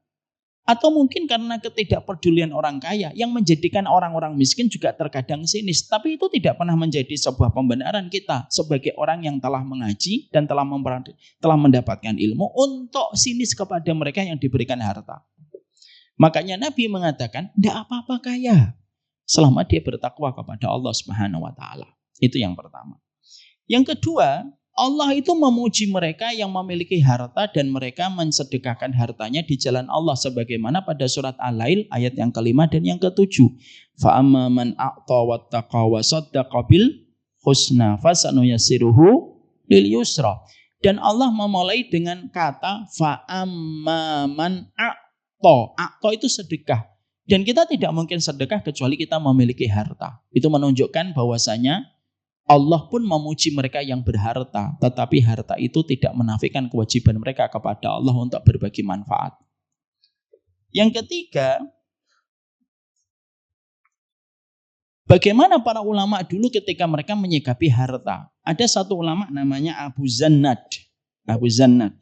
Atau mungkin karena ketidakpedulian orang kaya yang menjadikan orang-orang miskin juga terkadang sinis. Tapi itu tidak pernah menjadi sebuah pembenaran kita sebagai orang yang telah mengaji dan telah mendapatkan ilmu untuk sinis kepada mereka yang diberikan harta. Makanya Nabi mengatakan, tidak apa-apa kaya selama dia bertakwa kepada Allah Subhanahu wa taala. Itu yang pertama. Yang kedua, Allah itu memuji mereka yang memiliki harta dan mereka mensedekahkan hartanya di jalan Allah sebagaimana pada surat Al-Lail ayat yang kelima dan yang ketujuh. Fa amma man a'ta wattaqa wa saddaqa bil husna fasanuyassiruhu lil yusra. Dan Allah memulai dengan kata fa amma man a'ta. A'ta itu sedekah. Dan kita tidak mungkin sedekah kecuali kita memiliki harta. Itu menunjukkan bahwasanya Allah pun memuji mereka yang berharta, tetapi harta itu tidak menafikan kewajiban mereka kepada Allah untuk berbagi manfaat. Yang ketiga, bagaimana para ulama dulu ketika mereka menyikapi harta. Ada satu ulama namanya Abu Zannad. Abu Zannad.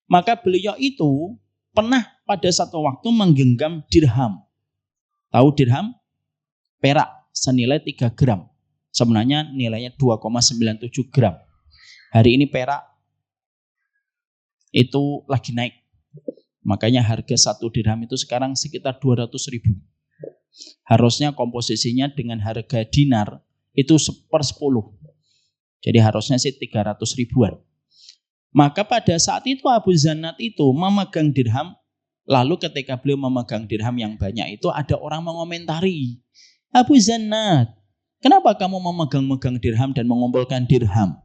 Maka beliau itu pernah pada satu waktu menggenggam dirham. Tahu dirham? Perak senilai 3 gram. Sebenarnya nilainya 2,97 gram. Hari ini perak itu lagi naik. Makanya harga 1 dirham itu sekarang sekitar 200 ribu. Harusnya komposisinya dengan harga dinar itu 1/10. Jadi harusnya sih 300 ribuan. Maka pada saat itu Abu Zannad itu memegang dirham. Lalu ketika beliau memegang dirham yang banyak itu ada orang mengomentari. Abu Zannad, kenapa kamu memegang-megang dirham dan mengumpulkan dirham?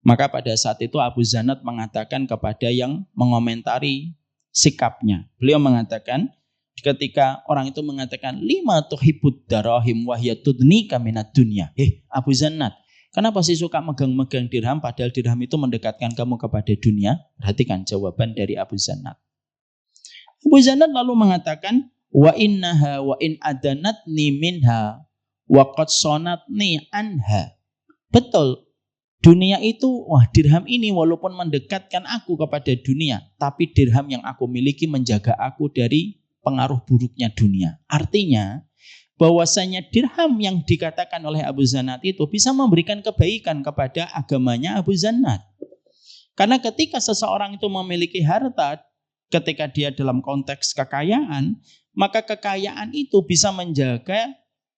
Maka pada saat itu Abu Zannad mengatakan kepada yang mengomentari sikapnya. Beliau mengatakan ketika orang itu mengatakan lima tuhibbud darahim wa hiya tudnika minad dunya. Abu Zannad, kenapa sih suka megang-megang dirham padahal dirham itu mendekatkan kamu kepada dunia? Perhatikan jawaban dari Abu Zannad. Abu Zannad lalu mengatakan wa innaha wa in adanatni minha wa qad sonatni anha. Betul, dunia itu, dirham ini walaupun mendekatkan aku kepada dunia, tapi dirham yang aku miliki menjaga aku dari pengaruh buruknya dunia. Artinya bahwasanya dirham yang dikatakan oleh Abu Zannad itu bisa memberikan kebaikan kepada agamanya Abu Zannad. Karena ketika seseorang itu memiliki harta, ketika dia dalam konteks kekayaan, maka kekayaan itu bisa menjaga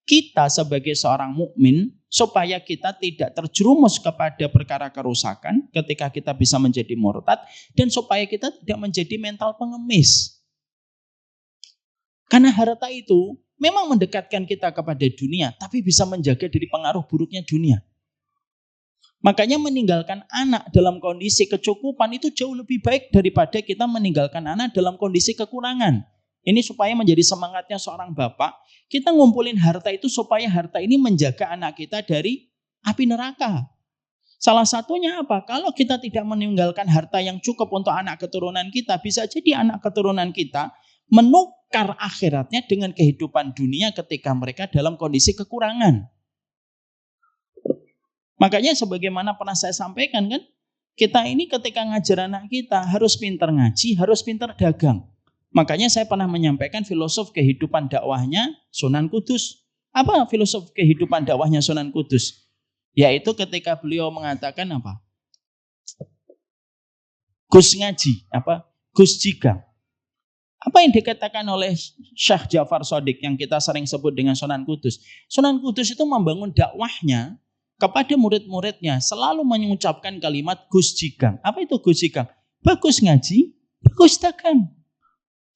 kita sebagai seorang mukmin supaya kita tidak terjerumus kepada perkara kerusakan ketika kita bisa menjadi murtad, dan supaya kita tidak menjadi mental pengemis. Karena harta itu memang mendekatkan kita kepada dunia, tapi bisa menjaga dari pengaruh buruknya dunia. Makanya meninggalkan anak dalam kondisi kecukupan itu jauh lebih baik daripada kita meninggalkan anak dalam kondisi kekurangan. Ini supaya menjadi semangatnya seorang bapak, kita ngumpulin harta itu supaya harta ini menjaga anak kita dari api neraka. Salah satunya apa? Kalau kita tidak meninggalkan harta yang cukup untuk anak keturunan kita, bisa jadi anak keturunan kita menukar akhiratnya dengan kehidupan dunia ketika mereka dalam kondisi kekurangan. Makanya sebagaimana pernah saya sampaikan kan, kita ini ketika ngajar anak kita harus pintar ngaji, harus pintar dagang. Makanya saya pernah menyampaikan filosof kehidupan dakwahnya Sunan Kudus. Apa filosof kehidupan dakwahnya Sunan Kudus? Yaitu ketika beliau mengatakan apa? Gus ngaji, Gus jigang. Apa yang dikatakan oleh Syekh Ja'far Shadiq yang kita sering sebut dengan Sunan Kudus? Sunan Kudus itu membangun dakwahnya kepada murid-muridnya selalu mengucapkan kalimat Gus jigang. Apa itu Gus jigang? Bagus ngaji, bagus dagang.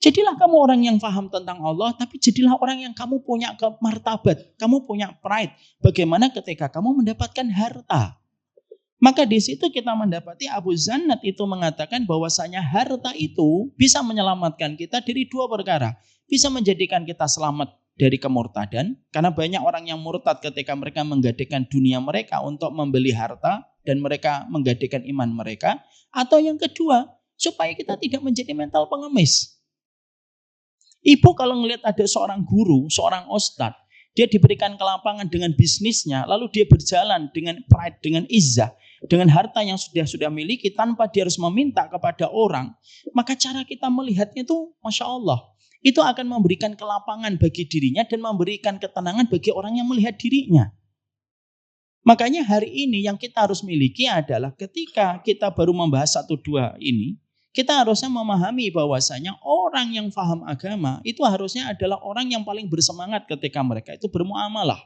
Jadilah kamu orang yang paham tentang Allah, tapi jadilah orang yang kamu punya martabat, kamu punya pride. Bagaimana ketika kamu mendapatkan harta? Maka di situ kita mendapati Abu Zannad itu mengatakan bahwasanya harta itu bisa menyelamatkan kita dari 2 perkara. Bisa menjadikan kita selamat dari kemurtadan, karena banyak orang yang murtad ketika mereka menggadaikan dunia mereka untuk membeli harta dan mereka menggadaikan iman mereka. Atau yang kedua, supaya kita tidak menjadi mental pengemis. Ibu kalau ngelihat ada seorang guru, seorang ustadz, dia diberikan kelapangan dengan bisnisnya, lalu dia berjalan dengan pride, dengan izzah, dengan harta yang sudah miliki tanpa dia harus meminta kepada orang, maka cara kita melihatnya itu Masya Allah, itu akan memberikan kelapangan bagi dirinya dan memberikan ketenangan bagi orang yang melihat dirinya. Makanya hari ini yang kita harus miliki adalah ketika kita baru membahas 1-2 ini, kita harusnya memahami bahwasanya orang yang paham agama itu harusnya adalah orang yang paling bersemangat ketika mereka itu bermuamalah.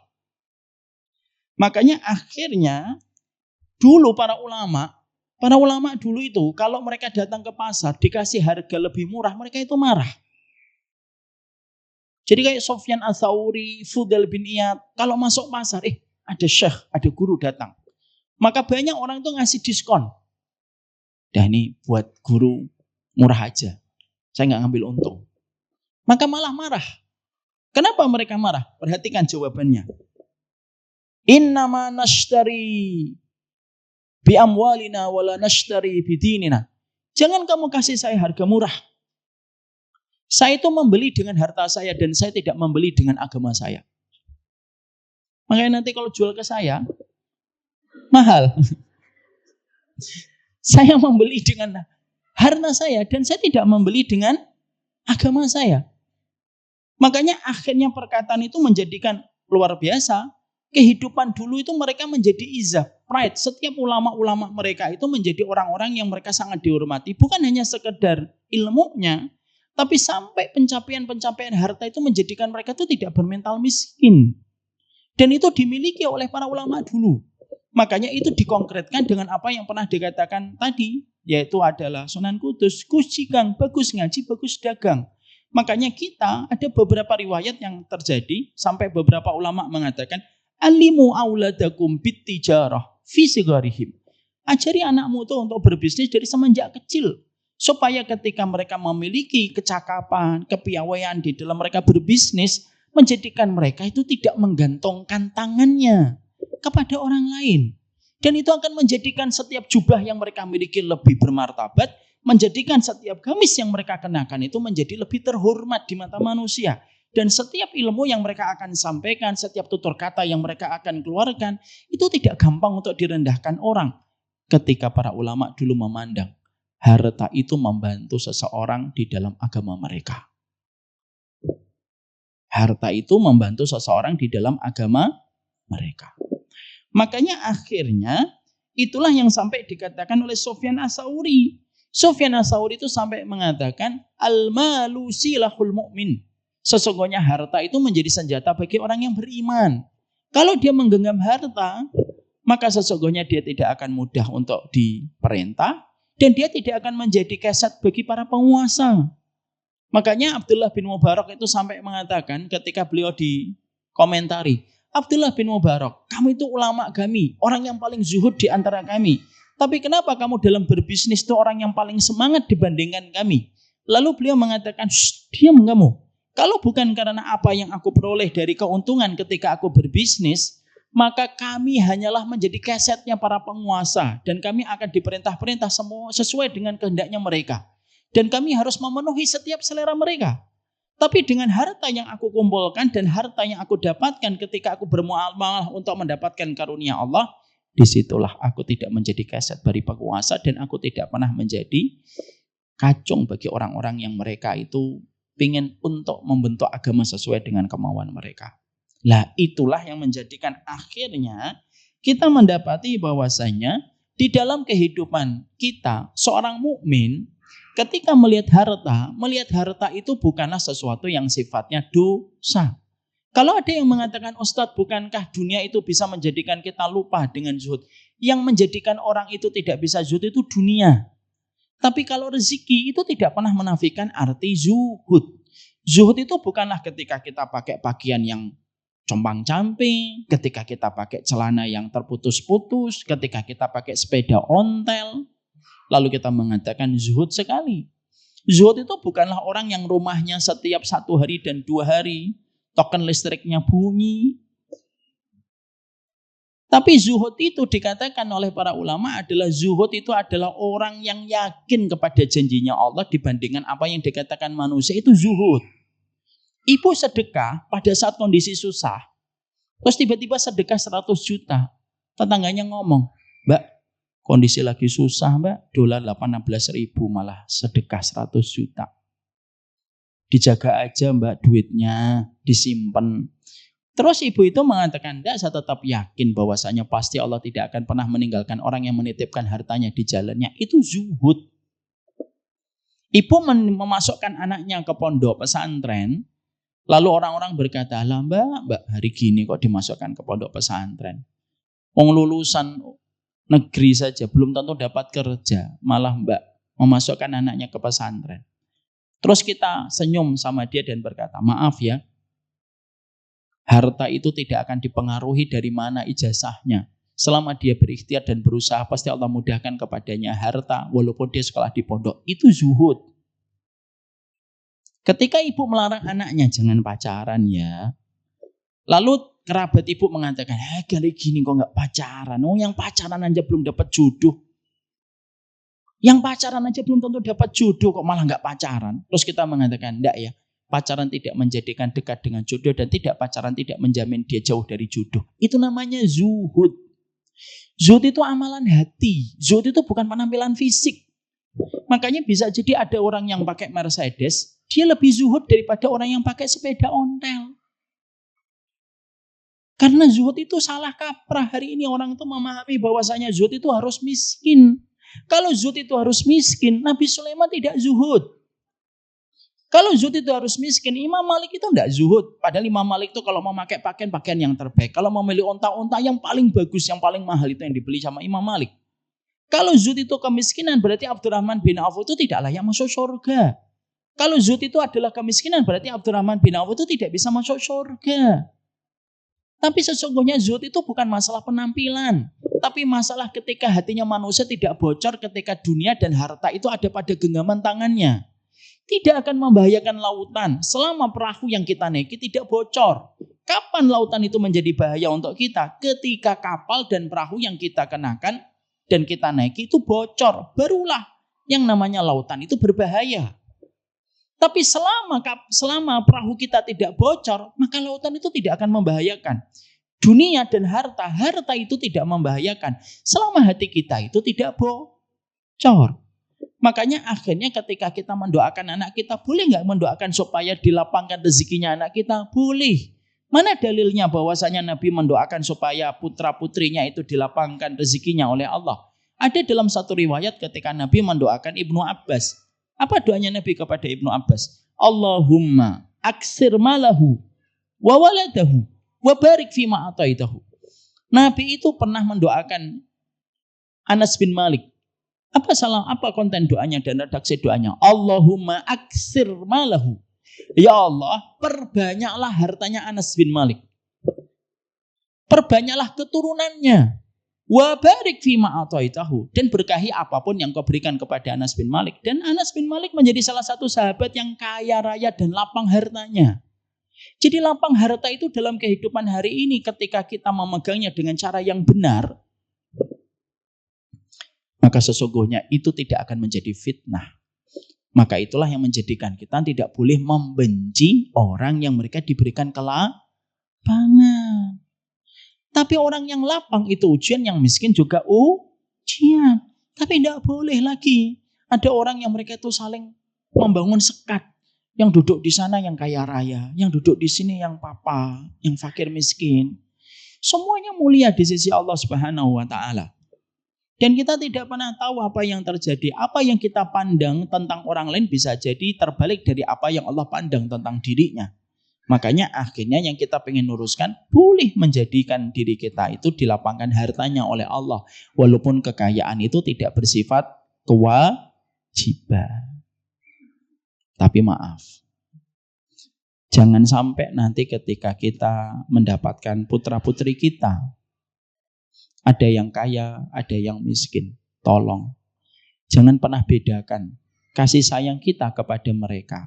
Makanya akhirnya Dulu para ulama dulu itu kalau mereka datang ke pasar dikasih harga lebih murah, mereka itu marah. Jadi kayak Sufyan Ats-Tsauri, Fudail bin Iyad, kalau masuk pasar, ada syekh, ada guru datang. Maka banyak orang itu ngasih diskon. Dah ini buat guru murah aja. Saya nggak ngambil untung. Maka malah marah. Kenapa mereka marah? Perhatikan jawabannya. Innama nashtari bi amwalina wala nashtari bi dinina. Jangan kamu kasih saya harga murah. Saya itu membeli dengan harta saya dan saya tidak membeli dengan agama saya. Makanya nanti kalau jual ke saya mahal. Saya membeli dengan harta saya dan saya tidak membeli dengan agama saya. Makanya akhirnya perkataan itu menjadikan luar biasa. Kehidupan dulu itu mereka menjadi izah, pride. Setiap ulama-ulama mereka itu menjadi orang-orang yang mereka sangat dihormati. Bukan hanya sekedar ilmunya, tapi sampai pencapaian-pencapaian harta itu menjadikan mereka itu tidak bermental miskin. Dan itu dimiliki oleh para ulama dulu. Makanya itu dikonkretkan dengan apa yang pernah dikatakan tadi, yaitu adalah Sunan Kudus, Gus Cikang, bagus ngaji, bagus dagang. Makanya kita ada beberapa riwayat yang terjadi sampai beberapa ulama mengatakan alimu auladakum bittijarah fi sigharihim. Ajari anakmu itu untuk berbisnis dari semenjak kecil supaya ketika mereka memiliki kecakapan, kepiawaian di dalam mereka berbisnis menjadikan mereka itu tidak menggantungkan tangannya kepada orang lain. Dan itu akan menjadikan setiap jubah yang mereka miliki lebih bermartabat, menjadikan setiap gamis yang mereka kenakan itu menjadi lebih terhormat di mata manusia. Dan setiap ilmu yang mereka akan sampaikan, setiap tutur kata yang mereka akan keluarkan, itu tidak gampang untuk direndahkan orang. Ketika para ulama dulu memandang, harta itu membantu seseorang di dalam agama mereka. Harta itu membantu seseorang di dalam agama mereka. Makanya akhirnya itulah yang sampai dikatakan oleh Sufyan Ats-Tsauri. Sufyan Ats-Tsauri itu sampai mengatakan al-malu silahul mu'min. Sesungguhnya harta itu menjadi senjata bagi orang yang beriman. Kalau dia menggenggam harta, maka sesungguhnya dia tidak akan mudah untuk diperintah dan dia tidak akan menjadi keset bagi para penguasa. Makanya Abdullah bin Mubarak itu sampai mengatakan ketika beliau dikomentari, Abdullah bin Mubarak, kamu itu ulama kami, orang yang paling zuhud di antara kami. Tapi kenapa kamu dalam berbisnis itu orang yang paling semangat dibandingkan kami? Lalu beliau mengatakan, diam kamu. Kalau bukan karena apa yang aku peroleh dari keuntungan ketika aku berbisnis, maka kami hanyalah menjadi kesetnya para penguasa. Dan kami akan diperintah-perintah semua sesuai dengan kehendaknya mereka. Dan kami harus memenuhi setiap selera mereka. Tapi dengan harta yang aku kumpulkan dan harta yang aku dapatkan ketika aku bermuamalah untuk mendapatkan karunia Allah, disitulah aku tidak menjadi keset bagi penguasa dan aku tidak pernah menjadi kacung bagi orang-orang yang mereka itu ingin untuk membentuk agama sesuai dengan kemauan mereka. Lah itulah yang menjadikan akhirnya kita mendapati bahwasanya di dalam kehidupan kita seorang mukmin ketika melihat harta itu bukanlah sesuatu yang sifatnya dosa. Kalau ada yang mengatakan, Ustadz, bukankah dunia itu bisa menjadikan kita lupa dengan zuhud? Yang menjadikan orang itu tidak bisa zuhud itu dunia. Tapi kalau rezeki itu tidak pernah menafikan arti zuhud. Zuhud itu bukanlah ketika kita pakai pakaian yang compang-camping, ketika kita pakai celana yang terputus-putus, ketika kita pakai sepeda ontel, lalu kita mengatakan zuhud sekali. Zuhud itu bukanlah orang yang rumahnya setiap 1 hari dan 2 hari token listriknya bunyi. Tapi zuhud itu dikatakan oleh para ulama adalah zuhud itu adalah orang yang yakin kepada janjinya Allah dibandingkan apa yang dikatakan manusia, itu zuhud. Ibu sedekah pada saat kondisi susah, terus tiba-tiba sedekah 100 juta. Tetangganya ngomong, Mbak, kondisi lagi susah Mbak, dolar 18.000 malah sedekah 100 juta. Dijaga aja Mbak duitnya, disimpan. Terus ibu itu mengatakan, enggak, saya tetap yakin bahwasanya pasti Allah tidak akan pernah meninggalkan orang yang menitipkan hartanya di jalannya. Itu zuhud. Ibu memasukkan anaknya ke pondok pesantren, lalu orang-orang berkata, lah mbak hari gini kok dimasukkan ke pondok pesantren. Wong lulusan negeri saja belum tentu dapat kerja, malah mbak memasukkan anaknya ke pesantren. Terus kita senyum sama dia dan berkata, maaf ya, harta itu tidak akan dipengaruhi dari mana ijazahnya. Selama dia berikhtiar dan berusaha, pasti Allah mudahkan kepadanya harta, walaupun dia sekolah di pondok. Itu zuhud. Ketika ibu melarang anaknya, jangan pacaran ya. Lalu kerabat ibu mengatakan, kali gini kok nggak pacaran? Oh, yang pacaran aja belum dapat jodoh. Yang pacaran aja belum tentu dapat jodoh, kok malah nggak pacaran. Terus kita mengatakan, enggak ya, pacaran tidak menjadikan dekat dengan jodoh, dan pacaran tidak menjamin dia jauh dari jodoh. Itu namanya zuhud. Zuhud itu amalan hati. Zuhud itu bukan penampilan fisik. Makanya bisa jadi ada orang yang pakai Mercedes, dia lebih zuhud daripada orang yang pakai sepeda ontel. Karena zuhud itu salah kaprah. Hari ini orang itu memahami bahwasanya zuhud itu harus miskin. Kalau zuhud itu harus miskin, Nabi Sulaiman tidak zuhud. Kalau zuhud itu harus miskin, Imam Malik itu tidak zuhud. Padahal Imam Malik itu kalau mau pakai pakaian yang terbaik. Kalau mau beli onta-onta yang paling bagus, yang paling mahal itu yang dibeli sama Imam Malik. Kalau zuhud itu kemiskinan, berarti Abdurrahman bin Auf itu tidak layak masuk surga. Kalau zuhud itu adalah kemiskinan, berarti Abdurrahman bin Auf itu tidak bisa masuk surga. Tapi sesungguhnya zuhud itu bukan masalah penampilan. Tapi masalah ketika hatinya manusia tidak bocor ketika dunia dan harta itu ada pada genggaman tangannya. Tidak akan membahayakan lautan selama perahu yang kita naiki tidak bocor. Kapan lautan itu menjadi bahaya untuk kita? Ketika kapal dan perahu yang kita kenakan dan kita naiki itu bocor. Barulah yang namanya lautan itu berbahaya. Tapi selama perahu kita tidak bocor, maka lautan itu tidak akan membahayakan. Dunia dan harta itu tidak membahayakan. Selama hati kita itu tidak bocor. Makanya akhirnya ketika kita mendoakan anak kita, boleh nggak mendoakan supaya dilapangkan rezekinya anak kita? Boleh. Mana dalilnya bahwasanya Nabi mendoakan supaya putra-putrinya itu dilapangkan rezekinya oleh Allah? Ada dalam satu riwayat ketika Nabi mendoakan Ibnu Abbas. Apa doanya Nabi kepada Ibnu Abbas? Allahumma aksir malahu wa waladahu wa barik fima ataitahu. Nabi itu pernah mendoakan Anas bin Malik. Apa konten doanya dan redaksi doanya? Allahumma aksir malahu. Ya Allah, perbanyaklah hartanya Anas bin Malik. Perbanyaklah keturunannya. Wa barik fima ataitahu, dan berkahi apapun yang kau berikan kepada Anas bin Malik. Dan Anas bin Malik menjadi salah satu sahabat yang kaya raya dan lapang hartanya. Jadi lapang harta itu dalam kehidupan hari ini ketika kita memegangnya dengan cara yang benar, maka sesungguhnya itu tidak akan menjadi fitnah. Maka itulah yang menjadikan kita tidak boleh membenci orang yang mereka diberikan kelapangan. Tapi orang yang lapang itu ujian, yang miskin juga ujian. Tapi tidak boleh lagi. Ada orang yang mereka itu saling membangun sekat. Yang duduk di sana yang kaya raya. Yang duduk di sini yang papa, yang fakir miskin. Semuanya mulia di sisi Allah Subhanahu wa Ta'ala. Dan kita tidak pernah tahu apa yang terjadi. Apa yang kita pandang tentang orang lain bisa jadi terbalik dari apa yang Allah pandang tentang dirinya. Makanya akhirnya yang kita pengen luruskan, boleh menjadikan diri kita itu dilapangkan hartanya oleh Allah. Walaupun kekayaan itu tidak bersifat kewajiban. Tapi maaf, jangan sampai nanti ketika kita mendapatkan putra-putri kita, ada yang kaya, ada yang miskin. Tolong, jangan pernah bedakan kasih sayang kita kepada mereka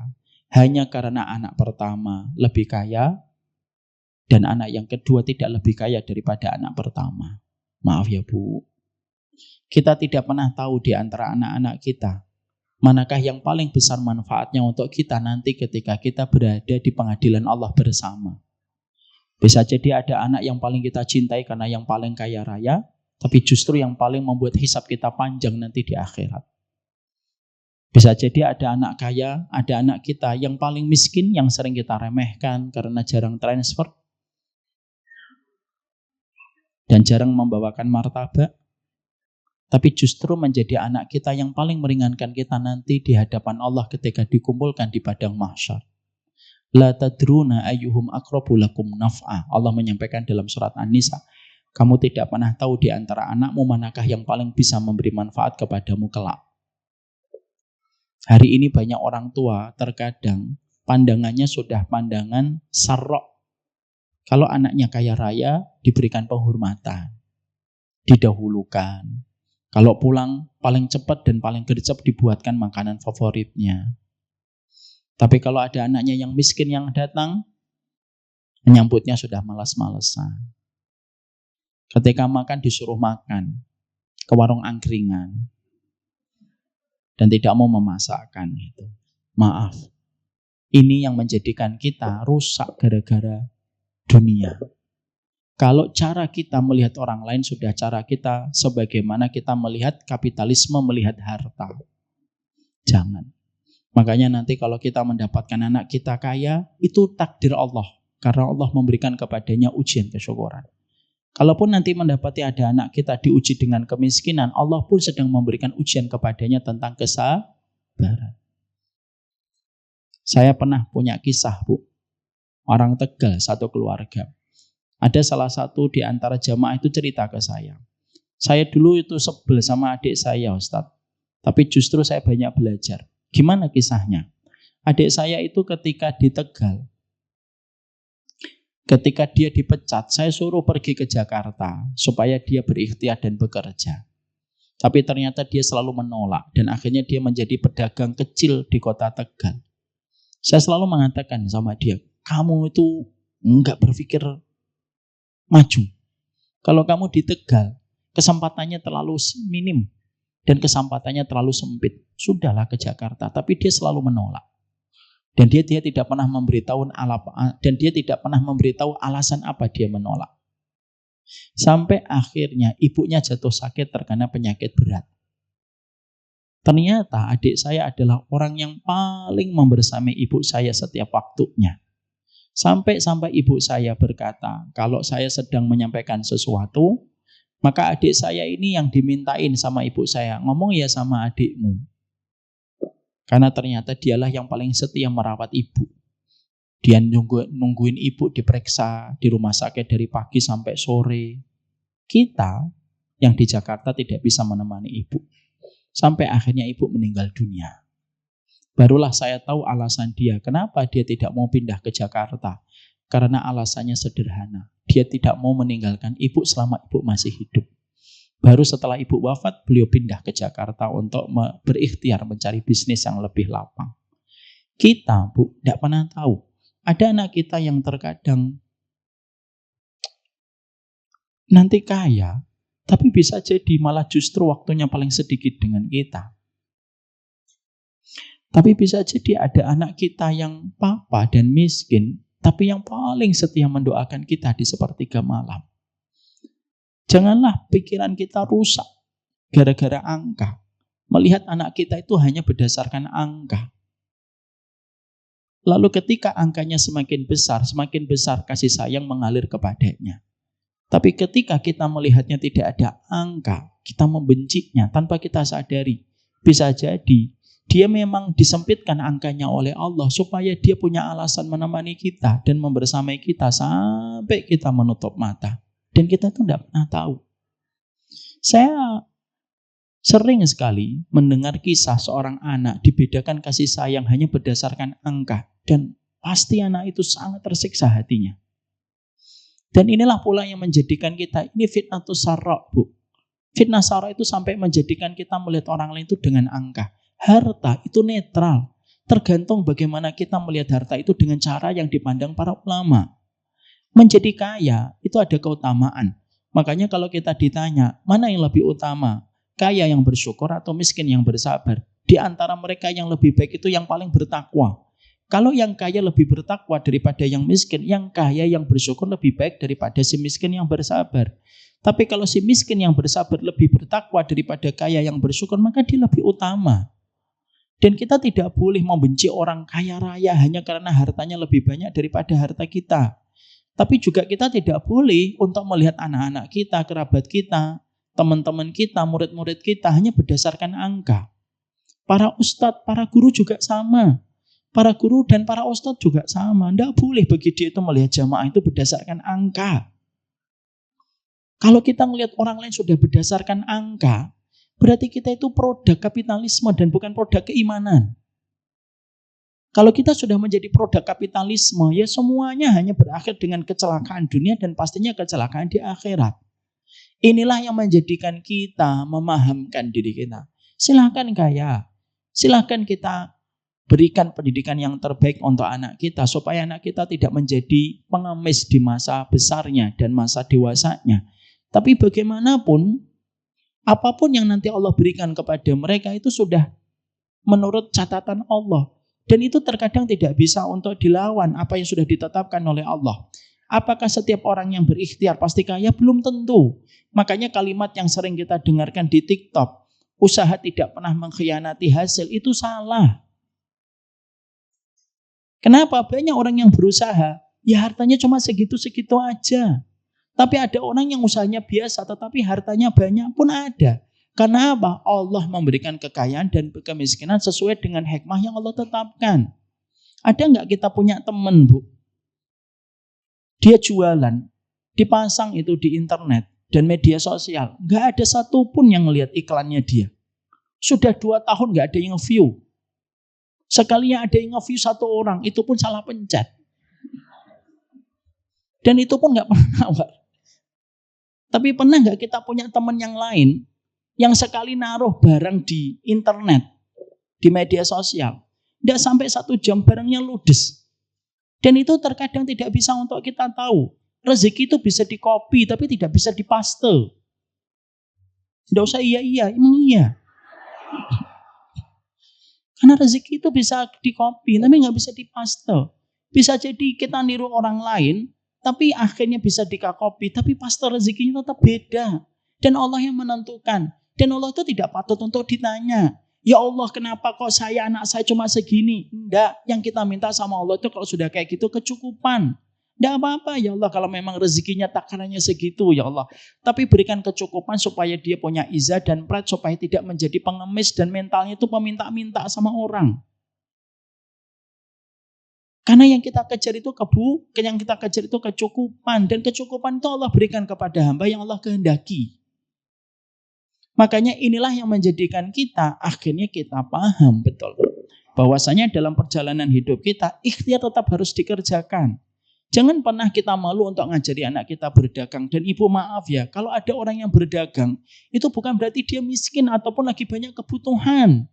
hanya karena anak pertama lebih kaya dan anak yang kedua tidak lebih kaya daripada anak pertama. Maaf ya Bu, kita tidak pernah tahu di antara anak-anak kita manakah yang paling besar manfaatnya untuk kita nanti ketika kita berada di pengadilan Allah bersama. Bisa jadi ada anak yang paling kita cintai karena yang paling kaya raya, tapi justru yang paling membuat hisab kita panjang nanti di akhirat. Bisa jadi ada anak kaya, ada anak kita yang paling miskin, yang sering kita remehkan karena jarang transfer dan jarang membawakan martabak. Tapi justru menjadi anak kita yang paling meringankan kita nanti di hadapan Allah ketika dikumpulkan di padang mahsyar. La tadruna ayyuhum aqrabu lakum naf'a. Allah menyampaikan dalam surat An-Nisa, Kamu tidak pernah tahu di antara anakmu manakah yang paling bisa memberi manfaat kepadamu kelak. Hari ini banyak orang tua terkadang pandangannya sudah pandangan sarok. Kalau anaknya kaya raya diberikan penghormatan, didahulukan. Kalau pulang paling cepat dan paling gercep dibuatkan makanan favoritnya. Tapi kalau ada anaknya yang miskin yang datang, menyambutnya sudah malas-malesan. Ketika makan disuruh makan ke warung angkringan dan tidak mau memasakkan itu. Maaf, ini yang menjadikan kita rusak gara-gara dunia. Kalau cara kita melihat orang lain sudah cara kita sebagaimana kita melihat kapitalisme, melihat harta. Jangan. Makanya nanti kalau kita mendapatkan anak kita kaya, itu takdir Allah. Karena Allah memberikan kepadanya ujian kesyukuran. Kalaupun nanti mendapati ada anak kita diuji dengan kemiskinan, Allah pun sedang memberikan ujian kepadanya tentang kesabaran. Saya pernah punya kisah, Bu. Orang Tegal, satu keluarga. Ada salah satu di antara jamaah itu cerita ke saya. Saya dulu itu sebel sama adik saya, Ustadz. Tapi justru saya banyak belajar. Gimana kisahnya? Adik saya itu ketika di Tegal, ketika dia dipecat, saya suruh pergi ke Jakarta supaya dia berikhtiar dan bekerja. Tapi ternyata dia selalu menolak dan akhirnya dia menjadi pedagang kecil di kota Tegal. Saya selalu mengatakan sama dia, kamu itu enggak berpikir maju. Kalau kamu di Tegal, kesempatannya terlalu minim dan kesempatannya terlalu sempit. Sudahlah ke Jakarta, tapi dia selalu menolak. Dan dia tidak pernah memberitahu alasan apa dia menolak. Sampai akhirnya ibunya jatuh sakit terkena penyakit berat. Ternyata adik saya adalah orang yang paling membersamai ibu saya setiap waktunya. Sampai ibu saya berkata, kalau saya sedang menyampaikan sesuatu, maka adik saya ini yang dimintain sama ibu saya, ngomong ya sama adikmu. Karena ternyata dialah yang paling setia merawat ibu. Dia nungguin ibu diperiksa di rumah sakit dari pagi sampai sore. Kita yang di Jakarta tidak bisa menemani ibu. Sampai akhirnya ibu meninggal dunia. Barulah saya tahu alasan dia. Kenapa dia tidak mau pindah ke Jakarta? Karena alasannya sederhana. Dia tidak mau meninggalkan ibu selama ibu masih hidup. Baru setelah ibu wafat, beliau pindah ke Jakarta untuk berikhtiar mencari bisnis yang lebih lapang. Kita, Bu, tidak pernah tahu. Ada anak kita yang terkadang nanti kaya, tapi bisa jadi malah justru waktunya paling sedikit dengan kita. Tapi bisa jadi ada anak kita yang papa dan miskin, tapi yang paling setia mendoakan kita di sepertiga malam. Janganlah pikiran kita rusak gara-gara angka. Melihat anak kita itu hanya berdasarkan angka. Lalu ketika angkanya semakin besar kasih sayang mengalir kepadanya. Tapi ketika kita melihatnya tidak ada angka, kita membencinya tanpa kita sadari. Bisa jadi dia memang disempitkan angkanya oleh Allah supaya dia punya alasan menemani kita dan membersamai kita sampai kita menutup mata. Dan kita tuh tidak pernah tahu. Saya sering sekali mendengar kisah seorang anak dibedakan kasih sayang hanya berdasarkan angka. Dan pasti anak itu sangat tersiksa hatinya. Dan inilah pula yang menjadikan kita, ini fitnah sarra, Bu. Fitnah sarra itu sampai menjadikan kita melihat orang lain itu dengan angka. Harta itu netral. Tergantung bagaimana kita melihat harta itu dengan cara yang dipandang para ulama. Menjadi kaya itu ada keutamaan. Makanya kalau kita ditanya, mana yang lebih utama? Kaya yang bersyukur atau miskin yang bersabar? Di antara mereka yang lebih baik itu yang paling bertakwa. Kalau yang kaya lebih bertakwa daripada yang miskin, yang kaya yang bersyukur lebih baik daripada si miskin yang bersabar. Tapi kalau si miskin yang bersabar lebih bertakwa daripada kaya yang bersyukur, maka dia lebih utama. Dan kita tidak boleh membenci orang kaya raya hanya karena hartanya lebih banyak daripada harta kita. Tapi juga kita tidak boleh untuk melihat anak-anak kita, kerabat kita, teman-teman kita, murid-murid kita hanya berdasarkan angka. Para ustadz, para guru juga sama. Para guru dan para ustadz juga sama. Tidak boleh bagi dia itu melihat jamaah itu berdasarkan angka. Kalau kita melihat orang lain sudah berdasarkan angka, berarti kita itu produk kapitalisme dan bukan produk keimanan. Kalau kita sudah menjadi produk kapitalisme, ya semuanya hanya berakhir dengan kecelakaan dunia dan pastinya kecelakaan di akhirat. Inilah yang menjadikan kita memahamkan diri kita. Silahkan kaya, silahkan kita berikan pendidikan yang terbaik untuk anak kita, supaya anak kita tidak menjadi pengemis di masa besarnya dan masa dewasanya. Tapi bagaimanapun, apapun yang nanti Allah berikan kepada mereka itu sudah menurut catatan Allah. Dan itu terkadang tidak bisa untuk dilawan apa yang sudah ditetapkan oleh Allah. Apakah setiap orang yang berikhtiar pasti kaya? Belum tentu. Makanya kalimat yang sering kita dengarkan di TikTok, usaha tidak pernah mengkhianati hasil, itu salah. Kenapa? Banyak orang yang berusaha, ya hartanya cuma segitu-segitu aja. Tapi ada orang yang usahanya biasa, tetapi hartanya banyak pun ada. Karena apa? Allah memberikan kekayaan dan kemiskinan sesuai dengan hikmah yang Allah tetapkan. Ada nggak kita punya teman, Bu? Dia jualan, dipasang itu di internet dan media sosial. Nggak ada satupun yang ngelihat iklannya dia. Sudah 2 tahun nggak ada yang view. Sekalinya ada yang nge-view 1 orang, itu pun salah pencet. Dan itu pun nggak pernah nawar. Tapi pernah nggak kita punya teman yang lain yang sekali naruh barang di internet, di media sosial, tidak sampai 1 jam barangnya ludes. Dan itu terkadang tidak bisa untuk kita tahu. Rezeki itu bisa di-copy tapi tidak bisa dipaste. Tidak usah iya, emang iya. Karena rezeki itu bisa di-copy tapi nggak bisa dipaste. Bisa jadi kita niru orang lain, tapi akhirnya bisa di-copy, tapi paste rezekinya tetap beda. Dan Allah yang menentukan. Dan Allah itu tidak patut untuk ditanya. Ya Allah, kenapa kok anak saya cuma segini? Enggak, yang kita minta sama Allah itu kalau sudah kayak gitu kecukupan. Enggak apa-apa ya Allah kalau memang rezekinya takarannya segitu ya Allah. Tapi berikan kecukupan supaya dia punya izah dan pride, supaya tidak menjadi pengemis dan mentalnya itu peminta-minta sama orang. Karena yang kita kejar itu kecukupan. Dan kecukupan itu Allah berikan kepada hamba yang Allah kehendaki. Makanya inilah yang menjadikan kita akhirnya kita paham betul bahwasanya dalam perjalanan hidup kita ikhtiar tetap harus dikerjakan. Jangan pernah kita malu untuk ngajari anak kita berdagang. Dan ibu maaf ya, kalau ada orang yang berdagang itu bukan berarti dia miskin ataupun lagi banyak kebutuhan.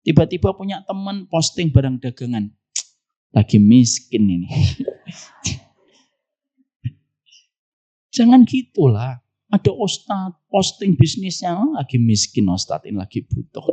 Tiba-tiba punya teman posting barang dagangan, lagi miskin ini. Jangan gitulah. Ada ustadz posting bisnisnya, lagi miskin ustadz ini lagi butuh.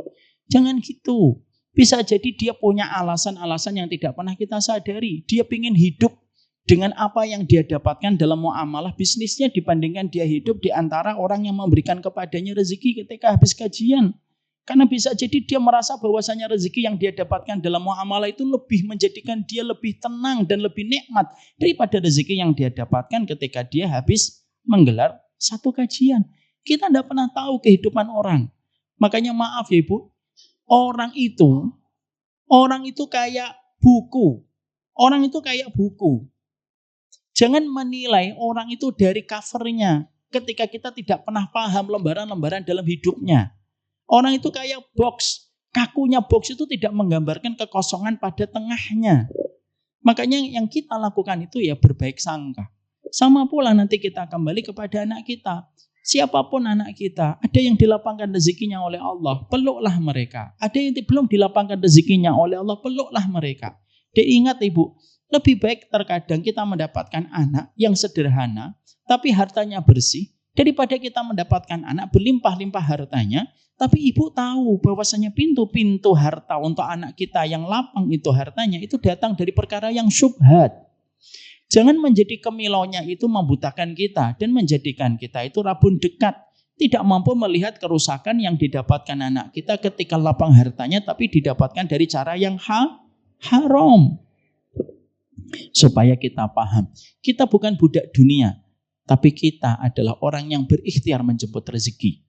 Jangan gitu. Bisa jadi dia punya alasan-alasan yang tidak pernah kita sadari. Dia ingin hidup dengan apa yang dia dapatkan dalam muamalah bisnisnya dibandingkan dia hidup di antara orang yang memberikan kepadanya rezeki ketika habis kajian. Karena bisa jadi dia merasa bahwasanya rezeki yang dia dapatkan dalam muamalah itu lebih menjadikan dia lebih tenang dan lebih nikmat daripada rezeki yang dia dapatkan ketika dia habis menggelar satu kajian. Kita tidak pernah tahu kehidupan orang. Makanya maaf ya Ibu, orang itu kayak buku. Orang itu kayak buku. Jangan menilai orang itu dari covernya ketika kita tidak pernah paham lembaran-lembaran dalam hidupnya. Orang itu kayak box. Kakunya box itu tidak menggambarkan kekosongan pada tengahnya. Makanya yang kita lakukan itu ya berbaik sangka. Sama pula nanti kita kembali kepada anak kita. Siapapun anak kita, ada yang dilapangkan rezekinya oleh Allah, peluklah mereka. Ada yang belum dilapangkan rezekinya oleh Allah, peluklah mereka. Dan ingat Ibu, lebih baik terkadang kita mendapatkan anak yang sederhana, tapi hartanya bersih, daripada kita mendapatkan anak berlimpah-limpah hartanya, tapi Ibu tahu bahwasanya pintu-pintu harta untuk anak kita yang lapang itu hartanya, itu datang dari perkara yang syubhat. Jangan menjadi kemilaunya itu membutakan kita dan menjadikan kita itu rabun dekat. Tidak mampu melihat kerusakan yang didapatkan anak kita ketika lapang hartanya tapi didapatkan dari cara yang haram. Supaya kita paham, kita bukan budak dunia, tapi kita adalah orang yang berikhtiar menjemput rezeki.